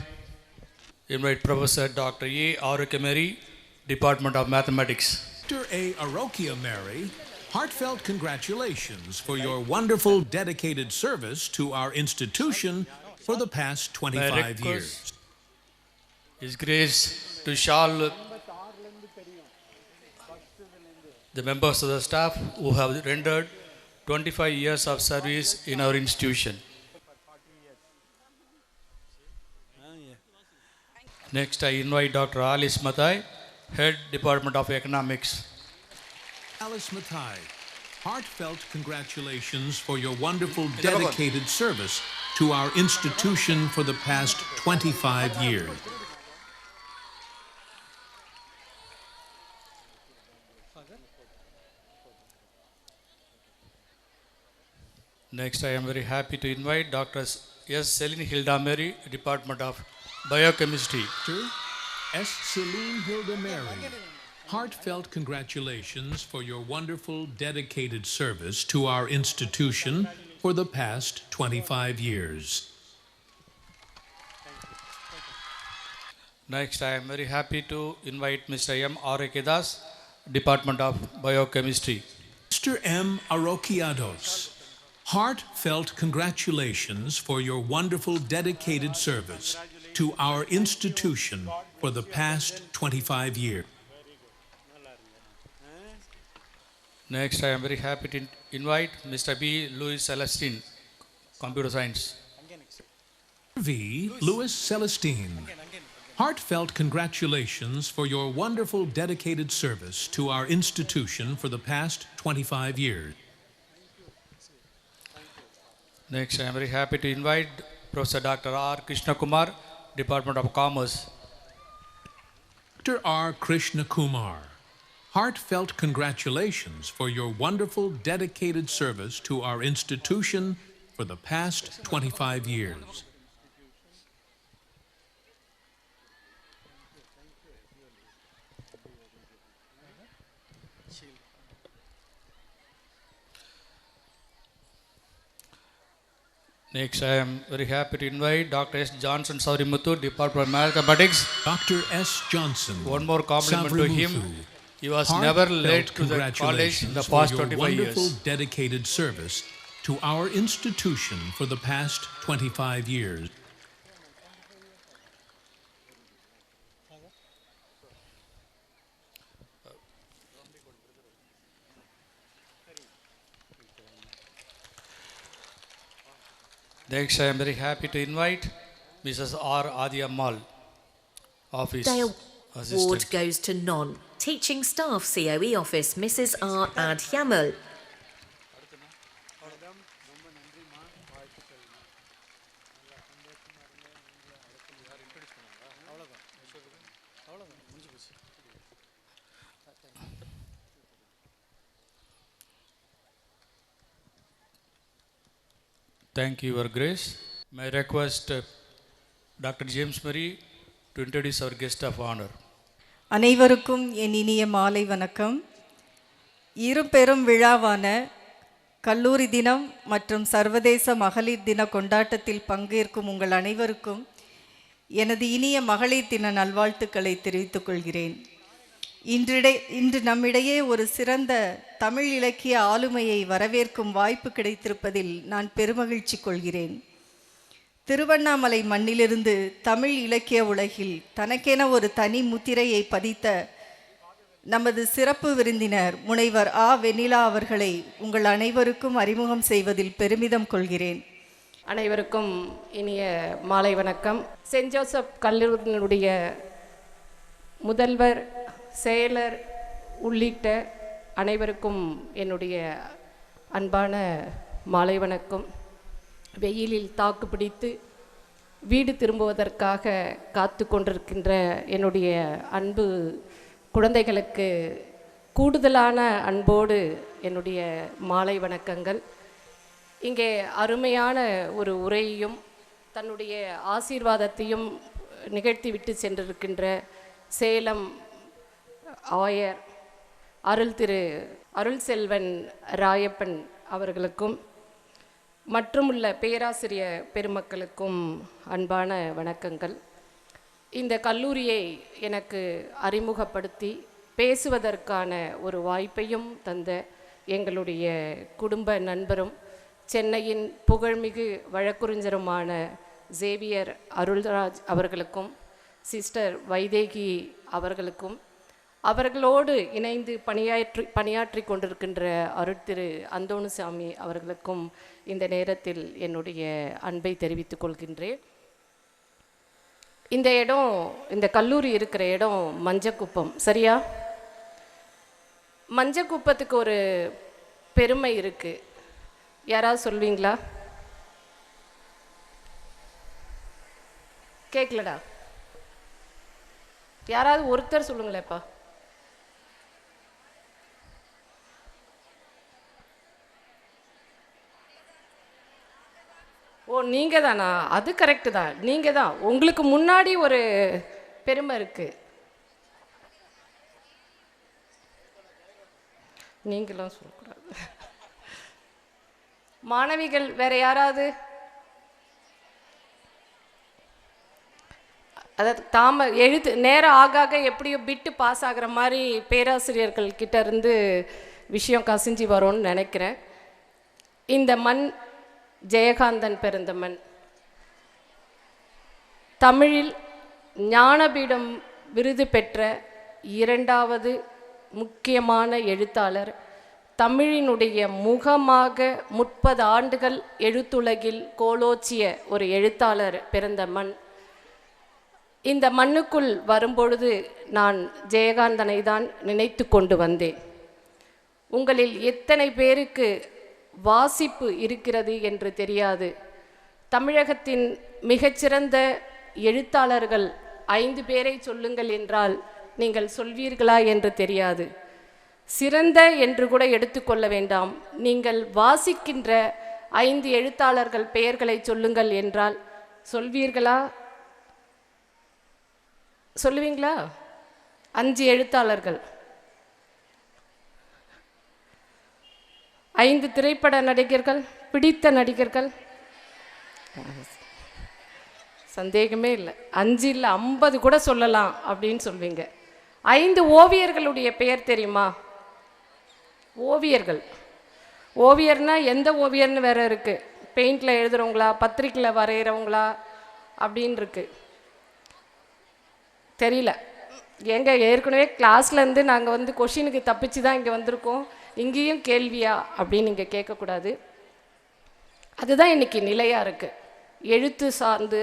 Professor Dr. A. Arokiamari, Department of Mathematics. Dr. A. Arokiamari, heartfelt congratulations for your wonderful dedicated service to our institution for the past 25 years. His Grace to shall the members of the staff who have rendered 25 years of service in our institution. Next, I invite Dr. Alice Mathai, Head Department of Economics. Alice Mathai, heartfelt congratulations for your wonderful dedicated service to our institution for the past 25 years. Next, I am very happy to invite Dr. S. Celine Hilda Mary, Department of Biochemistry. Dr. S. Celine Hilda Mary, heartfelt congratulations for your wonderful dedicated service to our institution for the past 25 years. Next, I am very happy to invite Mr. M. Arokiadas, Department of Biochemistry. Mr. M. Arokiados, heartfelt congratulations for your wonderful dedicated service to our institution for the past 25 years. Next, I am very happy to invite Mr. B. Louis Celestine, Computer Science. V. Louis Celestine, heartfelt congratulations for your wonderful dedicated service to our institution for the past 25 years. Next, I am very happy to invite Professor Dr. R. Krishna Kumar, Department of Commerce. Dr. R. Krishna Kumar, heartfelt congratulations for your wonderful dedicated service to our institution for the past 25 years. Next, I am very happy to invite Dr. S. Johnson Saurimuthu, Department of Mathematics. Dr. S. Johnson, One more compliment to him. He was never late to the college in the past 25 wonderful years. dedicated service to our institution for the past 25 years. Next, I am very happy to invite Mrs. R. Adiammal, Office Day award Assistant. goes to non-teaching staff COE office, Mrs. R. Adyamal. Thank you, Your Grace. May I request Dr. James Murray to introduce our guest of honor. அனைவருக்கும் என் இனிய மாலை வணக்கம். இரு பெரும் விழாவான கல்லூரி தினம் மற்றும் சர்வதேச மகளிர் தின கொண்டாட்டத்தில் பங்கேற்கும் உங்கள் அனைவருக்கும் எனது இனிய மகளிர் தின நல்வாழ்த்துக்களை தெரிவித்துக் கொள்கிறேன். இன்று நம்மிடையே ஒரு சிறந்த தமிழ் இலக்கிய ஆளுமையை வரவேற்கும் வாய்ப்பு கிடைத்திருப்பதில் நான் பெருமகிழ்ச்சி கொள்கிறேன். திருவண்ணாமலை மண்ணிலிருந்து தமிழ் இலக்கிய உலகில் தனக்கென ஒரு தனி முத்திரையை பதித்த நமது சிறப்பு விருந்தினர் முனைவர் ஆ. வெண்ணிலா அவர்களை உங்கள் அனைவருக்கும் அறிமுகம் செய்வதில் பெருமிதம் கொள்கிறேன். அனைவருக்கும் இனிய மாலை வணக்கம். சென்ட் ஜோசப் கல்லூரியினுடைய முதல்வர், செயலர் உள்ளிட்ட அனைவருக்கும் என்னுடைய அன்பான மாலை வணக்கம். வெயிலில் தாக்கு பிடித்து வீடு திரும்புவதற்காக காத்து கொண்டிருக்கின்ற என்னுடைய அன்பு குழந்தைகளுக்கு கூடுதலான அன்போடு என்னுடைய மாலை வணக்கங்கள். இங்கே அருமையான ஒரு உரையையும் தன்னுடைய ஆசீர்வாதத்தையும் நிகழ்த்தி விட்டு சென்றிருக்கின்ற சேலம் ஆயர் அருள் செல்வன் ராயப்பன் அவர்களுக்கும் மற்றும் உள்ள பேராசிரியர் பெருமக்களுக்கும் அன்பான வணக்கங்கள். இந்த கல்லூரியை எனக்கு அறிமுகப்படுத்தி பேசுவதற்கான ஒரு வாய்ப்பையும் தந்த எங்களுடைய குடும்ப நண்பரும் சென்னையின் புகழ்மிகு வழக்குரைஞருமான சேவியர் அருள்ராஜ் அவர்களுக்கும் சிஸ்டர் வைதேகி அவர்களுக்கும் அவர்களோடு இணைந்து பணியாற்றி கொண்டிருக்கின்ற அருட்திரு அந்தோணுசாமி அவர்களுக்கும் இந்த நேரத்தில் என்னுடைய அன்பை தெரிவித்துக் கொள்கின்றேன். இந்த கல்லூரி இருக்கிற இடம் மஞ்சக்குப்பம், சரியா? மஞ்சக்குப்பத்துக்கு ஒரு பெருமை இருக்கு, யாராவது சொல்வீங்களா? கேட்கலடா, யாராவது ஒருத்தர் சொல்லுங்களேப்பா. ஓ, நீங்க தானா? அது கரெக்டு தான், நீங்க தான். உங்களுக்கு முன்னாடி ஒரு பெருமை இருக்கு. நீங்களும் சொல்லக்கூடாது. மாணவிகள் வேற யாராவது? அதாவது எழுத்து நேரம் ஆக எப்படியோ பிட்டு பாஸ் ஆகிற மாதிரி பேராசிரியர்கள் கிட்ட இருந்து விஷயம் கசிஞ்சு வரும்னு நினைக்கிறேன். இந்த மண் ஜெயகாந்தன் பிறந்த மண். தமிழில் ஞானபீடம் விருது பெற்ற இரண்டாவது முக்கியமான எழுத்தாளர், தமிழினுடைய முகமாக 30 ஆண்டுகள் எழுத்துலகில் கோலோச்சிய ஒரு எழுத்தாளர் பிறந்த மண். இந்த மண்ணுக்குள் வரும்பொழுது நான் ஜெயகாந்தனை தான் நினைத்து கொண்டு வந்தேன். உங்களில் எத்தனை பேருக்கு வாசிப்பு இருக்கிறது என்று தெரியாது. தமிழகத்தின் மிகச்சிறந்த எழுத்தாளர்கள் 5 பேரை சொல்லுங்கள் என்றால் நீங்கள் சொல்வீர்களா என்று தெரியாது. சிறந்த என்று கூட எடுத்துக்கொள்ள வேண்டாம், நீங்கள் வாசிக்கின்ற 5 எழுத்தாளர்கள் பெயர்களை சொல்லுங்கள் என்றால் சொல்வீர்களா? சொல்லுவீங்களா? 5 எழுத்தாளர்கள், 5 திரைப்பட நடிகர்கள், பிடித்த நடிகர்கள், சந்தேகமே இல்லை. 5 இல்லை 50 கூட சொல்லலாம் அப்படின்னு சொல்வீங்க. 5 ஓவியர்களுடைய பெயர் தெரியுமா? ஓவியர்கள். ஓவியர்னா எந்த ஓவியர்னு வேற இருக்கு. பெயிண்டில் எழுதுறவங்களா, பத்திரிக்கையில் வரைகிறவங்களா அப்படின்னு இருக்கு. தெரியல. ஏற்கனவே கிளாஸ்லேருந்து நாங்கள் கொஷினுக்கு தப்பிச்சு தான் இங்கே வந்திருக்கோம். இங்கேயும் கேள்வியா அப்படின்னு இங்கே கேட்கக்கூடாது. அதுதான் இன்னைக்கு நிலையாக இருக்குது. எழுத்து சார்ந்து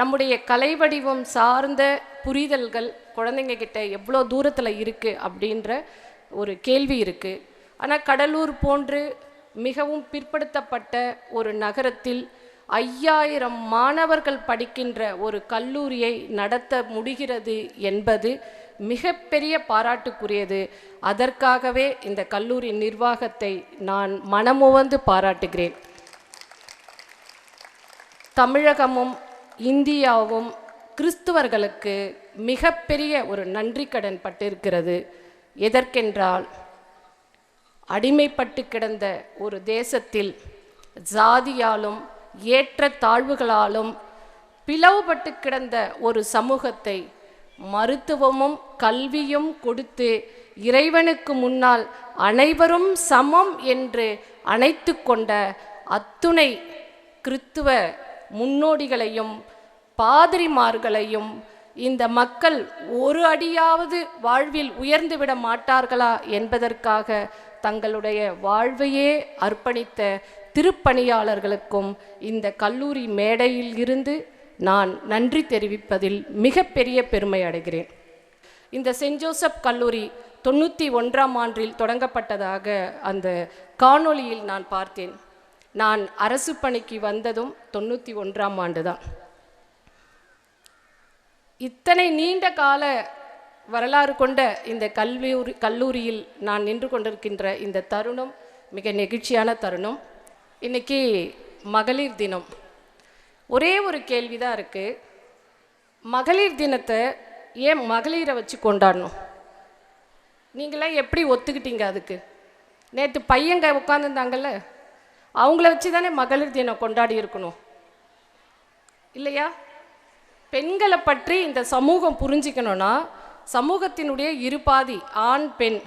நம்முடைய கலை வடிவம் சார்ந்த புரிதல்கள் குழந்தைங்க கிட்ட எவ்வளோ தூரத்தில் இருக்குது அப்படின்ற ஒரு கேள்வி இருக்குது. ஆனால் கடலூர் போன்று மிகவும் பிற்படுத்தப்பட்ட ஒரு நகரத்தில் 5000 மாணவர்கள் படிக்கின்ற ஒரு கல்லூரியை நடத்த முடிகிறது என்பது மிகப்பெரிய பாராட்டுக்குரியது. அதற்காகவே இந்த கல்லூரி நிர்வாகத்தை நான் மனமுவந்து பாராட்டுகிறேன். தமிழகமும் இந்தியாவும் கிறிஸ்துவர்களுக்கு மிகப்பெரிய ஒரு நன்றி கடன் பட்டிருக்கிறது. எதற்கென்றால், அடிமைப்பட்டு கிடந்த ஒரு தேசத்தில் ஜாதியாலும் ஏற்ற தாழ்வுகளாலும் பிளவுபட்டு கிடந்த ஒரு சமூகத்தை மருத்துவமும் கல்வியும் கொடுத்து இறைவனுக்கு முன்னால் அனைவரும் சமம் என்று அணைத்து கொண்ட அத்துணை கிறித்துவ முன்னோடிகளையும் பாதிரிமார்களையும் இந்த மக்கள் ஒரு அடியாவது வாழ்வில் உயர்ந்து விட மாட்டார்களா என்பதற்காக தங்களுடைய வாழ்வையே அர்ப்பணித்த திருப்பணியாளர்களுக்கும் இந்த கல்லூரி மேடையில் இருந்து நான் நன்றி தெரிவிப்பதில் மிகப்பெரிய பெருமை அடைகிறேன். இந்த சென்ட் ஜோசப் கல்லூரி 91ஆம் ஆண்டில் தொடங்கப்பட்டதாக அந்த காணொளியில் நான் பார்த்தேன். நான் அரசு பணிக்கு வந்ததும் 91ஆம் ஆண்டு தான். இத்தனை நீண்ட கால வரலாறு கொண்ட இந்த கல்லூரியில் நான் நின்று கொண்டிருக்கின்ற இந்த தருணம் மிக நெகிழ்ச்சியான தருணம். இன்னைக்கு மகளிர் தினம். ஒரே ஒரு கேள்வி தான் இருக்குது. மகளிர் தினத்தை ஏன் மகளிரை வச்சு கொண்டாடணும்? நீங்களாம் எப்படி ஒத்துக்கிட்டீங்க அதுக்கு? நேற்று பையங்க உட்காந்துருந்தாங்கல்ல, அவங்கள வச்சு தானே மகளிர் தினம் கொண்டாடி இருக்கணும் இல்லையா? பெண்களை பற்றி இந்த சமூகம் புரிஞ்சிக்கணும்னா சமூகத்தினுடைய இருபாதி ஆண் பெண்.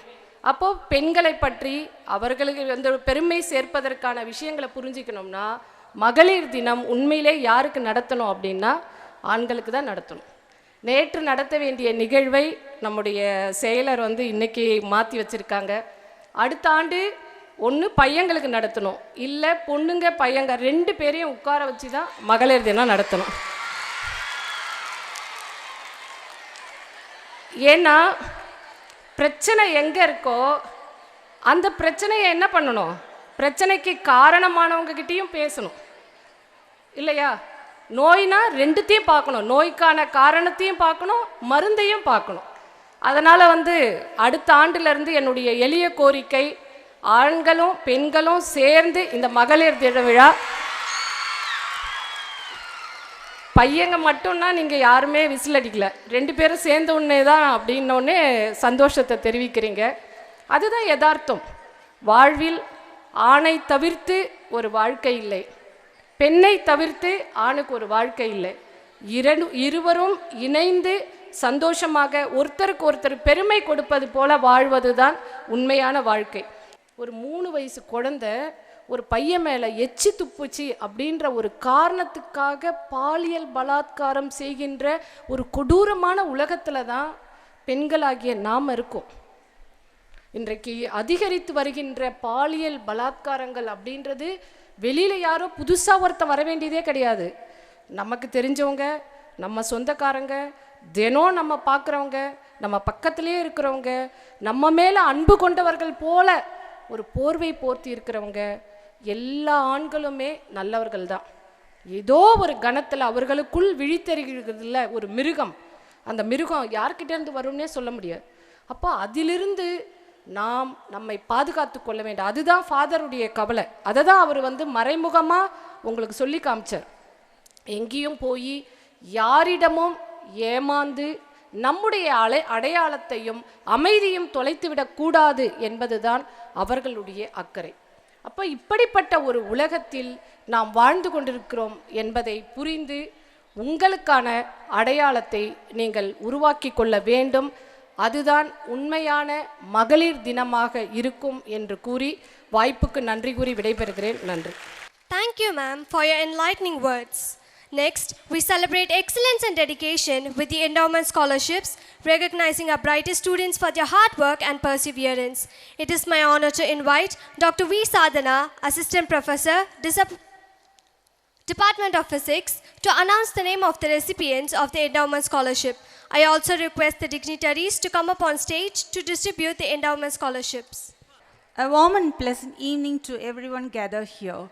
அப்போது பெண்களை பற்றி அவர்களுக்கு அந்த பெருமை சேர்ப்பதற்கான விஷயங்களை புரிஞ்சிக்கணும்னா மகளிர் தினம் உண்மையிலே யாருக்கு நடத்தணும் அப்படின்னா ஆண்களுக்கு தான் நடத்தணும். நேற்று நடத்த வேண்டிய நிகழ்வை நம்முடைய செயலர் இன்னைக்கு மாற்றி வச்சுருக்காங்க. அடுத்த ஆண்டு ஒன்று பையங்களுக்கு நடத்தணும், இல்லை பொண்ணுங்க பையங்க 2 பேரையும் உட்கார வச்சு தான் மகளிர் தினம் நடத்தணும். ஏன்னா பிரச்சனை எங்கே இருக்கோ அந்த பிரச்சனையை என்ன பண்ணணும்? பிரச்சனைக்கு காரணமானவங்ககிட்டையும் பேசணும் இல்லையா? நோய்னா 2த்தையும் பார்க்கணும், நோய்க்கான காரணத்தையும் பார்க்கணும், மருந்தையும் பார்க்கணும். அதனால் அடுத்த ஆண்டிலிருந்து என்னுடைய எளிய கோரிக்கை, ஆண்களும் பெண்களும் சேர்ந்து இந்த மகளிர் தின விழா, பையங்க மட்டும்னா நீங்கள் யாருமே விசில் அடிக்கல, 2 பேரும் சேர்ந்த உடனே தான் அப்படின்னோடனே சந்தோஷத்தை தெரிவிக்கிறீங்க. அதுதான் யதார்த்தம். வாழ்வில் ஆணை தவிர்த்து ஒரு வாழ்க்கை இல்லை, பெண்ணை தவிர்த்து ஆணுக்கு ஒரு வாழ்க்கை இல்லை. இருவரும் இணைந்து சந்தோஷமாக ஒருத்தருக்கு ஒருத்தர் பெருமை கொடுப்பது போல வாழ்வது தான் உண்மையான வாழ்க்கை. ஒரு 3 வயசு குழந்தை ஒரு பையன் மேலே எச்சி துப்புச்சு அப்படின்ற ஒரு காரணத்துக்காக பாலியல் பலாத்காரம் செய்கின்ற ஒரு கொடூரமான உலகத்தில் தான் பெண்களாகிய நாம் இருக்கோம். இன்றைக்கு அதிகரித்து வருகின்ற பாலியல் பலாத்காரங்கள் அப்படின்றது வெளியில் யாரோ புதுசாக ஒருத்தர் வர வேண்டியதே கிடையாது. நமக்கு தெரிஞ்சவங்க, நம்ம சொந்தக்காரங்க, தினம் நம்ம பார்க்குறவங்க, நம்ம பக்கத்துலேயே இருக்கிறவங்க, நம்ம மேலே அன்பு கொண்டவர்கள் போல ஒரு போர்வை போர்த்தி இருக்கிறவங்க, எல்லா ஆண்களுமே நல்லவர்கள் தான். ஏதோ ஒரு கணத்தில் அவர்களுக்குள் விழித்தெறிகிறதுல ஒரு மிருகம், அந்த மிருகம் யார்கிட்டேருந்து வரும்னே சொல்ல முடியாது. அப்போ அதிலிருந்து நாம் நம்மை பாதுகாத்து கொள்ள வேண்டும். அதுதான் ஃபாதருடைய கவலை. அதை தான் அவர் மறைமுகமாக உங்களுக்கு சொல்லி காமிச்சார். எங்கேயும் போய் யாரிடமும் ஏமாந்து நம்முடைய அடையாளத்தையும் அமைதியும் தொலைத்துவிடக்கூடாது என்பதுதான் அவர்களுடைய அக்கறை. அப்போ இப்படிப்பட்ட ஒரு உலகத்தில் நாம் வாழ்ந்து கொண்டிருக்கிறோம் என்பதை புரிந்து உங்களுக்கான அடையாளத்தை நீங்கள் உருவாக்கி கொள்ள வேண்டும். அதுதான் உண்மையான மகளிர் தினமாக இருக்கும் என்று கூறி வாய்ப்புக்கு நன்றி கூறி விடைபெறுகிறேன். நன்றி. Thank you, ma'am, for your enlightening words. Next, we celebrate excellence and dedication with the endowment scholarships, recognizing our brightest students for their hard work and perseverance. It is my honor to invite Dr. V. Sadhana, Assistant Professor, Department of Physics, to announce the name of the recipients of the endowment scholarship. I also request the dignitaries to come up on stage to distribute the endowment scholarships. A warm and pleasant evening to everyone gathered here.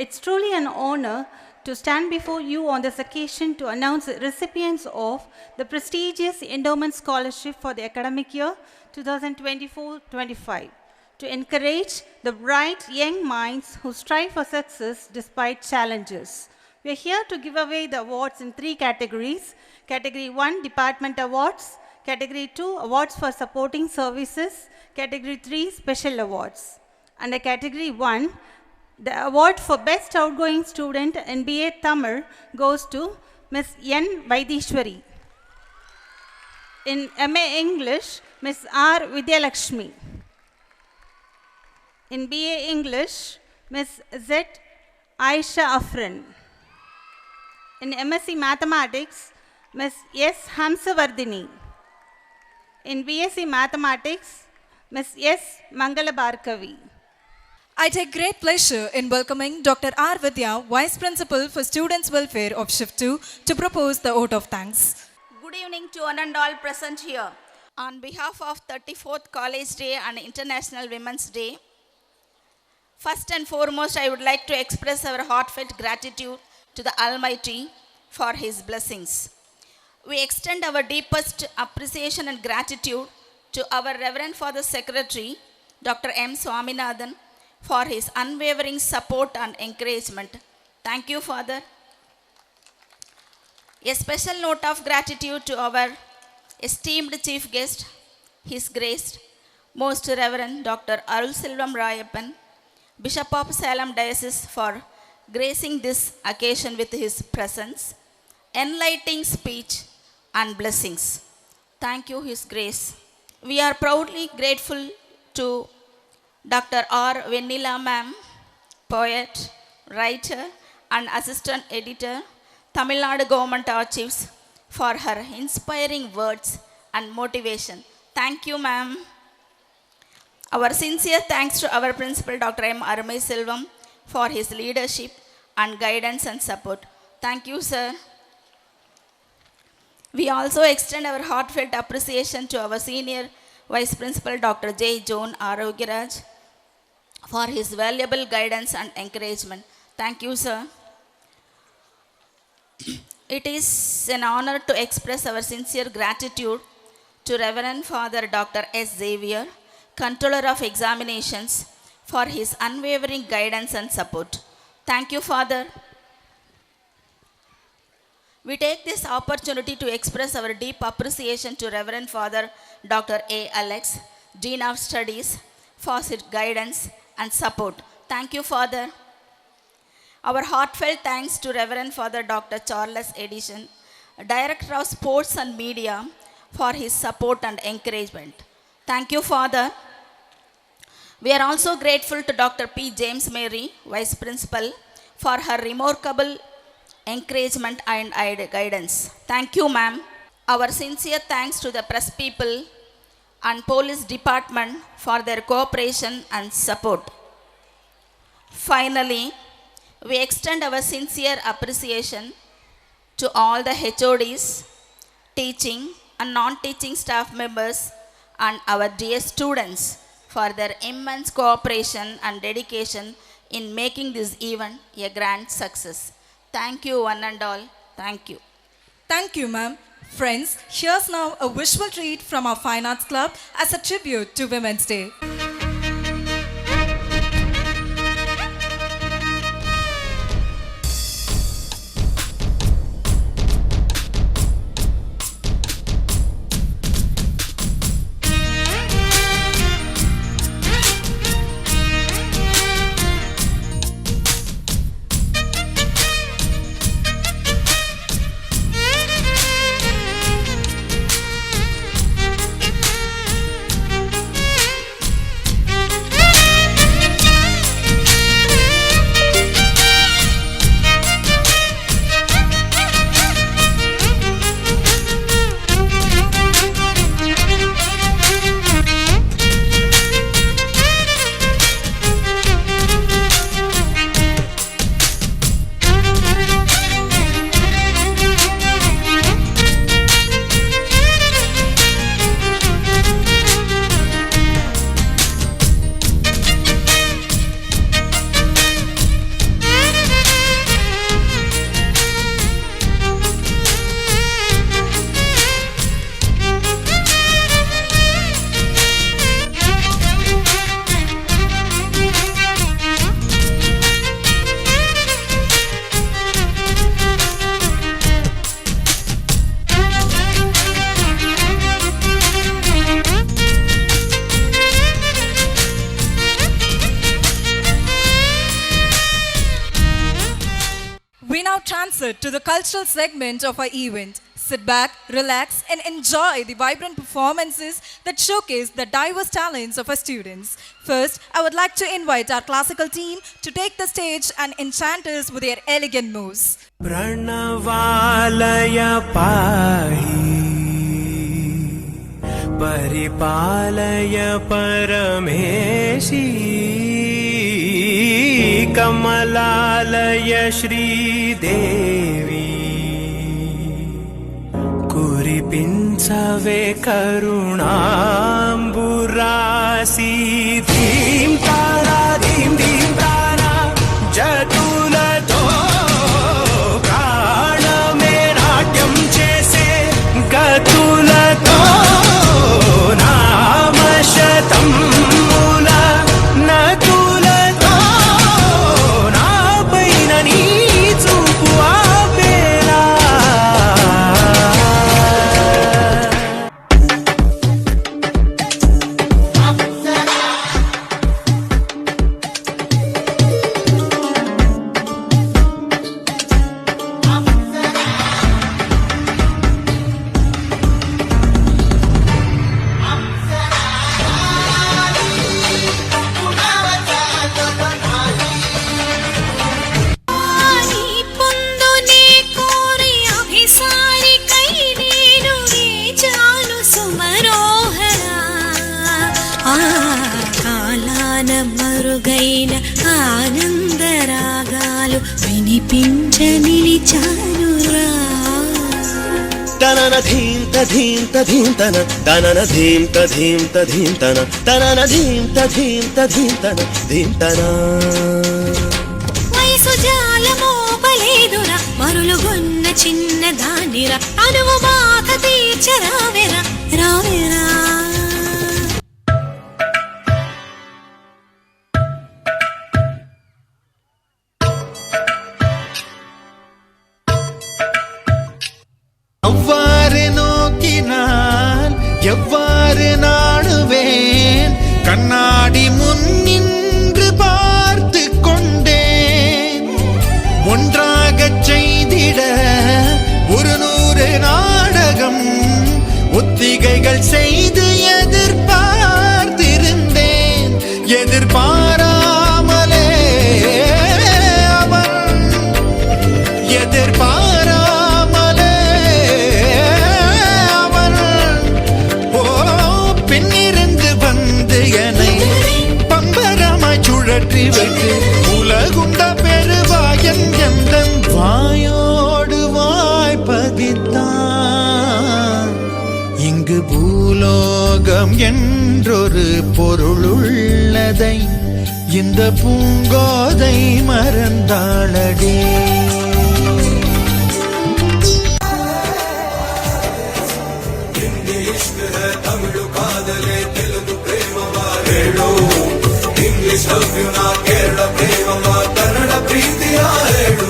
It's truly an honor to stand before you on this occasion to announce the recipients of the prestigious endowment scholarship for the academic year 2024-25, to encourage the bright young minds who strive for success despite challenges. We are here to give away the awards in 3 categories. Category 1, Department Awards. Category 2, Awards for Supporting Services. Category 3, Special Awards. Under Category 1, the award for Best Outgoing Student in BA Tamil goes to Ms. N. Vaidishwari. In MA English, Ms. R. Vidyalakshmi. In BA English, Ms. Z. Aisha Afrin. In MSc Mathematics, Ms. S. Hamsavardhini. In BSc Mathematics, Ms. S. Mangala Bharkavi. I take great pleasure in welcoming Dr. R. Vidya, Vice Principal for Students' Welfare of Shift 2, to propose the vote of thanks. Good evening to one and all present here. On behalf of 34th College Day and International Women's Day, first and foremost, I would like to express our heartfelt gratitude to the Almighty for His blessings. We extend our deepest appreciation and gratitude to our Reverend Father Secretary, Dr. M. Swaminathan, for his unwavering support and encouragement. Thank you, Father. A special note of gratitude to our esteemed chief guest, His Grace, Most Reverend Dr. Arul Selvam Rayappan, Bishop of Salem Diocese, for gracing this occasion with his presence, enlightening speech and blessings. Thank you, His Grace. We are proudly grateful to Dr. R. Venila Ma'am, poet, writer and assistant editor, Tamil Nadu Government Archives, for her inspiring words and motivation. Thank you, ma'am. Our sincere thanks to our principal, Dr. M. Arumai Selvam, for his leadership and guidance and support. Thank you, sir. We also extend our heartfelt appreciation to our senior Vice Principal, Dr. J. John Arogiraj, for his valuable guidance and encouragement. Thank you, sir. It is an honor to express our sincere gratitude to Reverend Father Dr. S. Xavier, Controller of Examinations, for his unwavering guidance and support. Thank you, Father. We take this opportunity to express our deep appreciation to Reverend Father Dr. A. Alex, Dean of Studies, for his guidance and support. Thank you, Father. Our heartfelt thanks to Reverend Father Dr. Charles Edison, Director of Sports and Media, for his support and encouragement. Thank you, Father. We are also grateful to Dr. P. James Mary, Vice Principal, for her remarkable encouragement and guidance. Thank you, ma'am. Our sincere thanks to the press people and police department for their cooperation and support. Finally, we extend our sincere appreciation to all the HODs, teaching and non-teaching staff members, and our dear students for their immense cooperation and dedication in making this event a grand success. Thank you, one and all. Thank you. Thank you, ma'am. Friends, here's now a visual treat from our Fine Arts Club as a tribute to Women's Day. To the cultural segment of our event. Sit back, relax, and enjoy the vibrant performances that showcase the diverse talents of our students. First, I would like to invite our classical team to take the stage and enchant us with their elegant moves. Pranavalaya pahi paripalaya parameshi Kamalalaya Shri Devi Kuripinchave Karunamburasi Dhim Tara Dhim Dhim Prana Jatulato Praname Natyam Chese Gatulato Namashatam Mula Natulato కనిపించ నిలిచానురా తనన ధీం తధీం తధీం తన తనన ధీం తధీం తధీం తన తనన ధీం తధీం తధీం తన ధీం తన వయసు జాలమోపలేదురా మరులుగొన్న చిన్న దానిరా అనువు బాధ తీర్చరావెరా Ravera அவ்வாறு நோக்கினால் எவ்வாறு நாடுவேன் கண்ணாடி முன் நின்று பார்த்து கொண்டேன் ஒன்றாகச் செய்திட 100 நாடகம் ஒத்திகைகள் செய்து எதிர்பார்த்திருந்தேன் எதிர்பாராமலே அவன் எதிர்பாராமலே அவன் பின்னிருந்து வந்து என்னை பம்பரமாய் சுழற்றி வைத்து உலகுண்ட பெருவாயன் எந்த வாயோடு வாய்ப்பதித்தான் இங்கு பூலோகம் என்றொரு பொருளுள்ளதை இந்த பூங்கோதை மறந்தாளடே ಇಂಗ್ಲಿಷ್ ಲವ್ ಯು ನಾ ಕೇರಳ ಪ್ರೇಮ ಕನ್ನಡ ಪ್ರೀತಿಯ ಹೇಳು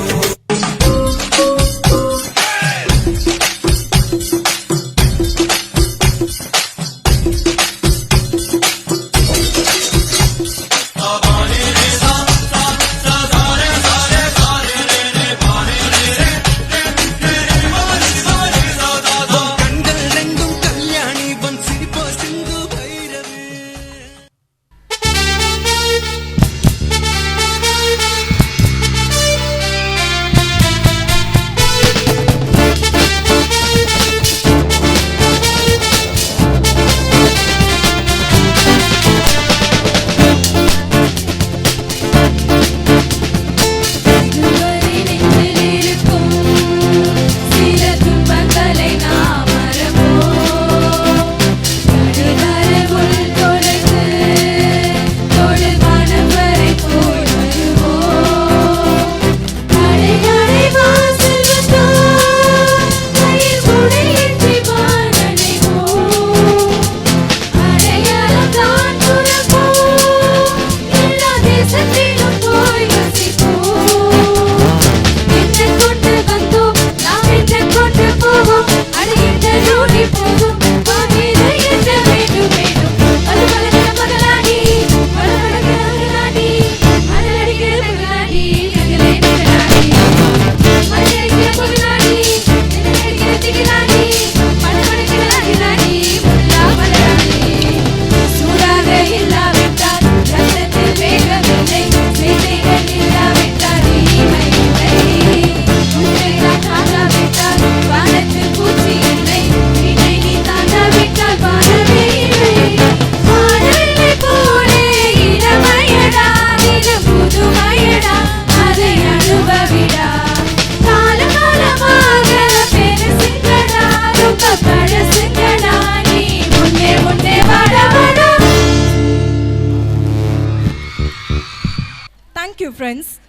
Thank you, friends.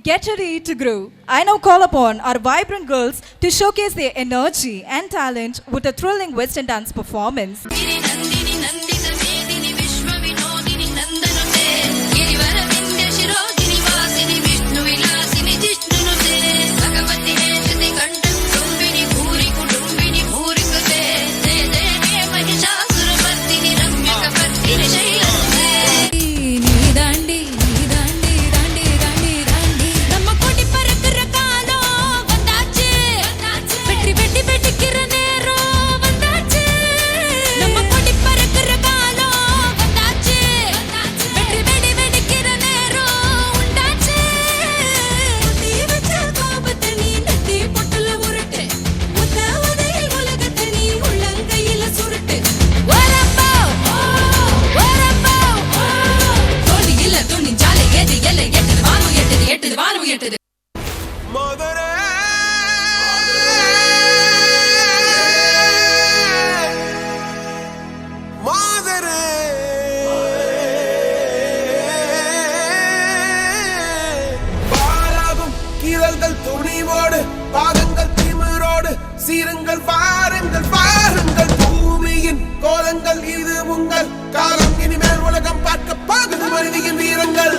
Get ready to grow. I now call upon our vibrant girls to showcase their energy and talent with a thrilling Western dance performance. நம்ம துணிவோடு பாதங்கள் திமிரோடு சீருங்கள் வாருங்கள் வாருங்கள் பூமியின் கோலங்கள் இது உங்கள் காலம் இனிமேல் உலகம் பார்க்க போகுது மனிதியின் வீரங்கள்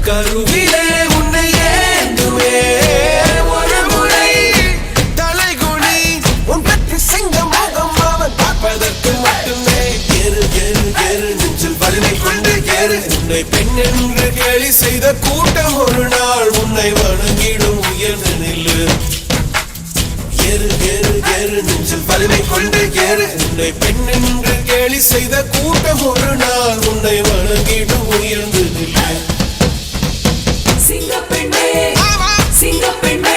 கருவிலே உன்னை ஏந்துவே ஒரு முறை தலைகுனி உன் பற்றி சிங்க முகம் அவன் பார்ப்பதற்கு மட்டுமே ஏறு ஏறு ஏறு நெஞ்சில் வலிமை கொண்டு ஏறு உன்னை பெண் என்று கேலி செய்த கூட்டம் ஒரு நாள் உன்னை வணங்கிடும் உயர்ந்து நில்லு ஏறு ஏறு ஏறு நெஞ்சில் வலிமை கொண்டு ஏறு உன்னை பெண் என்று கேலி செய்த கூட்டம் ஒரு நாள் உன்னை வணங்கிடும் உயர்ந்து நில்லு சிங்கப்பெண்ணே சிங்கப்பெண்ணே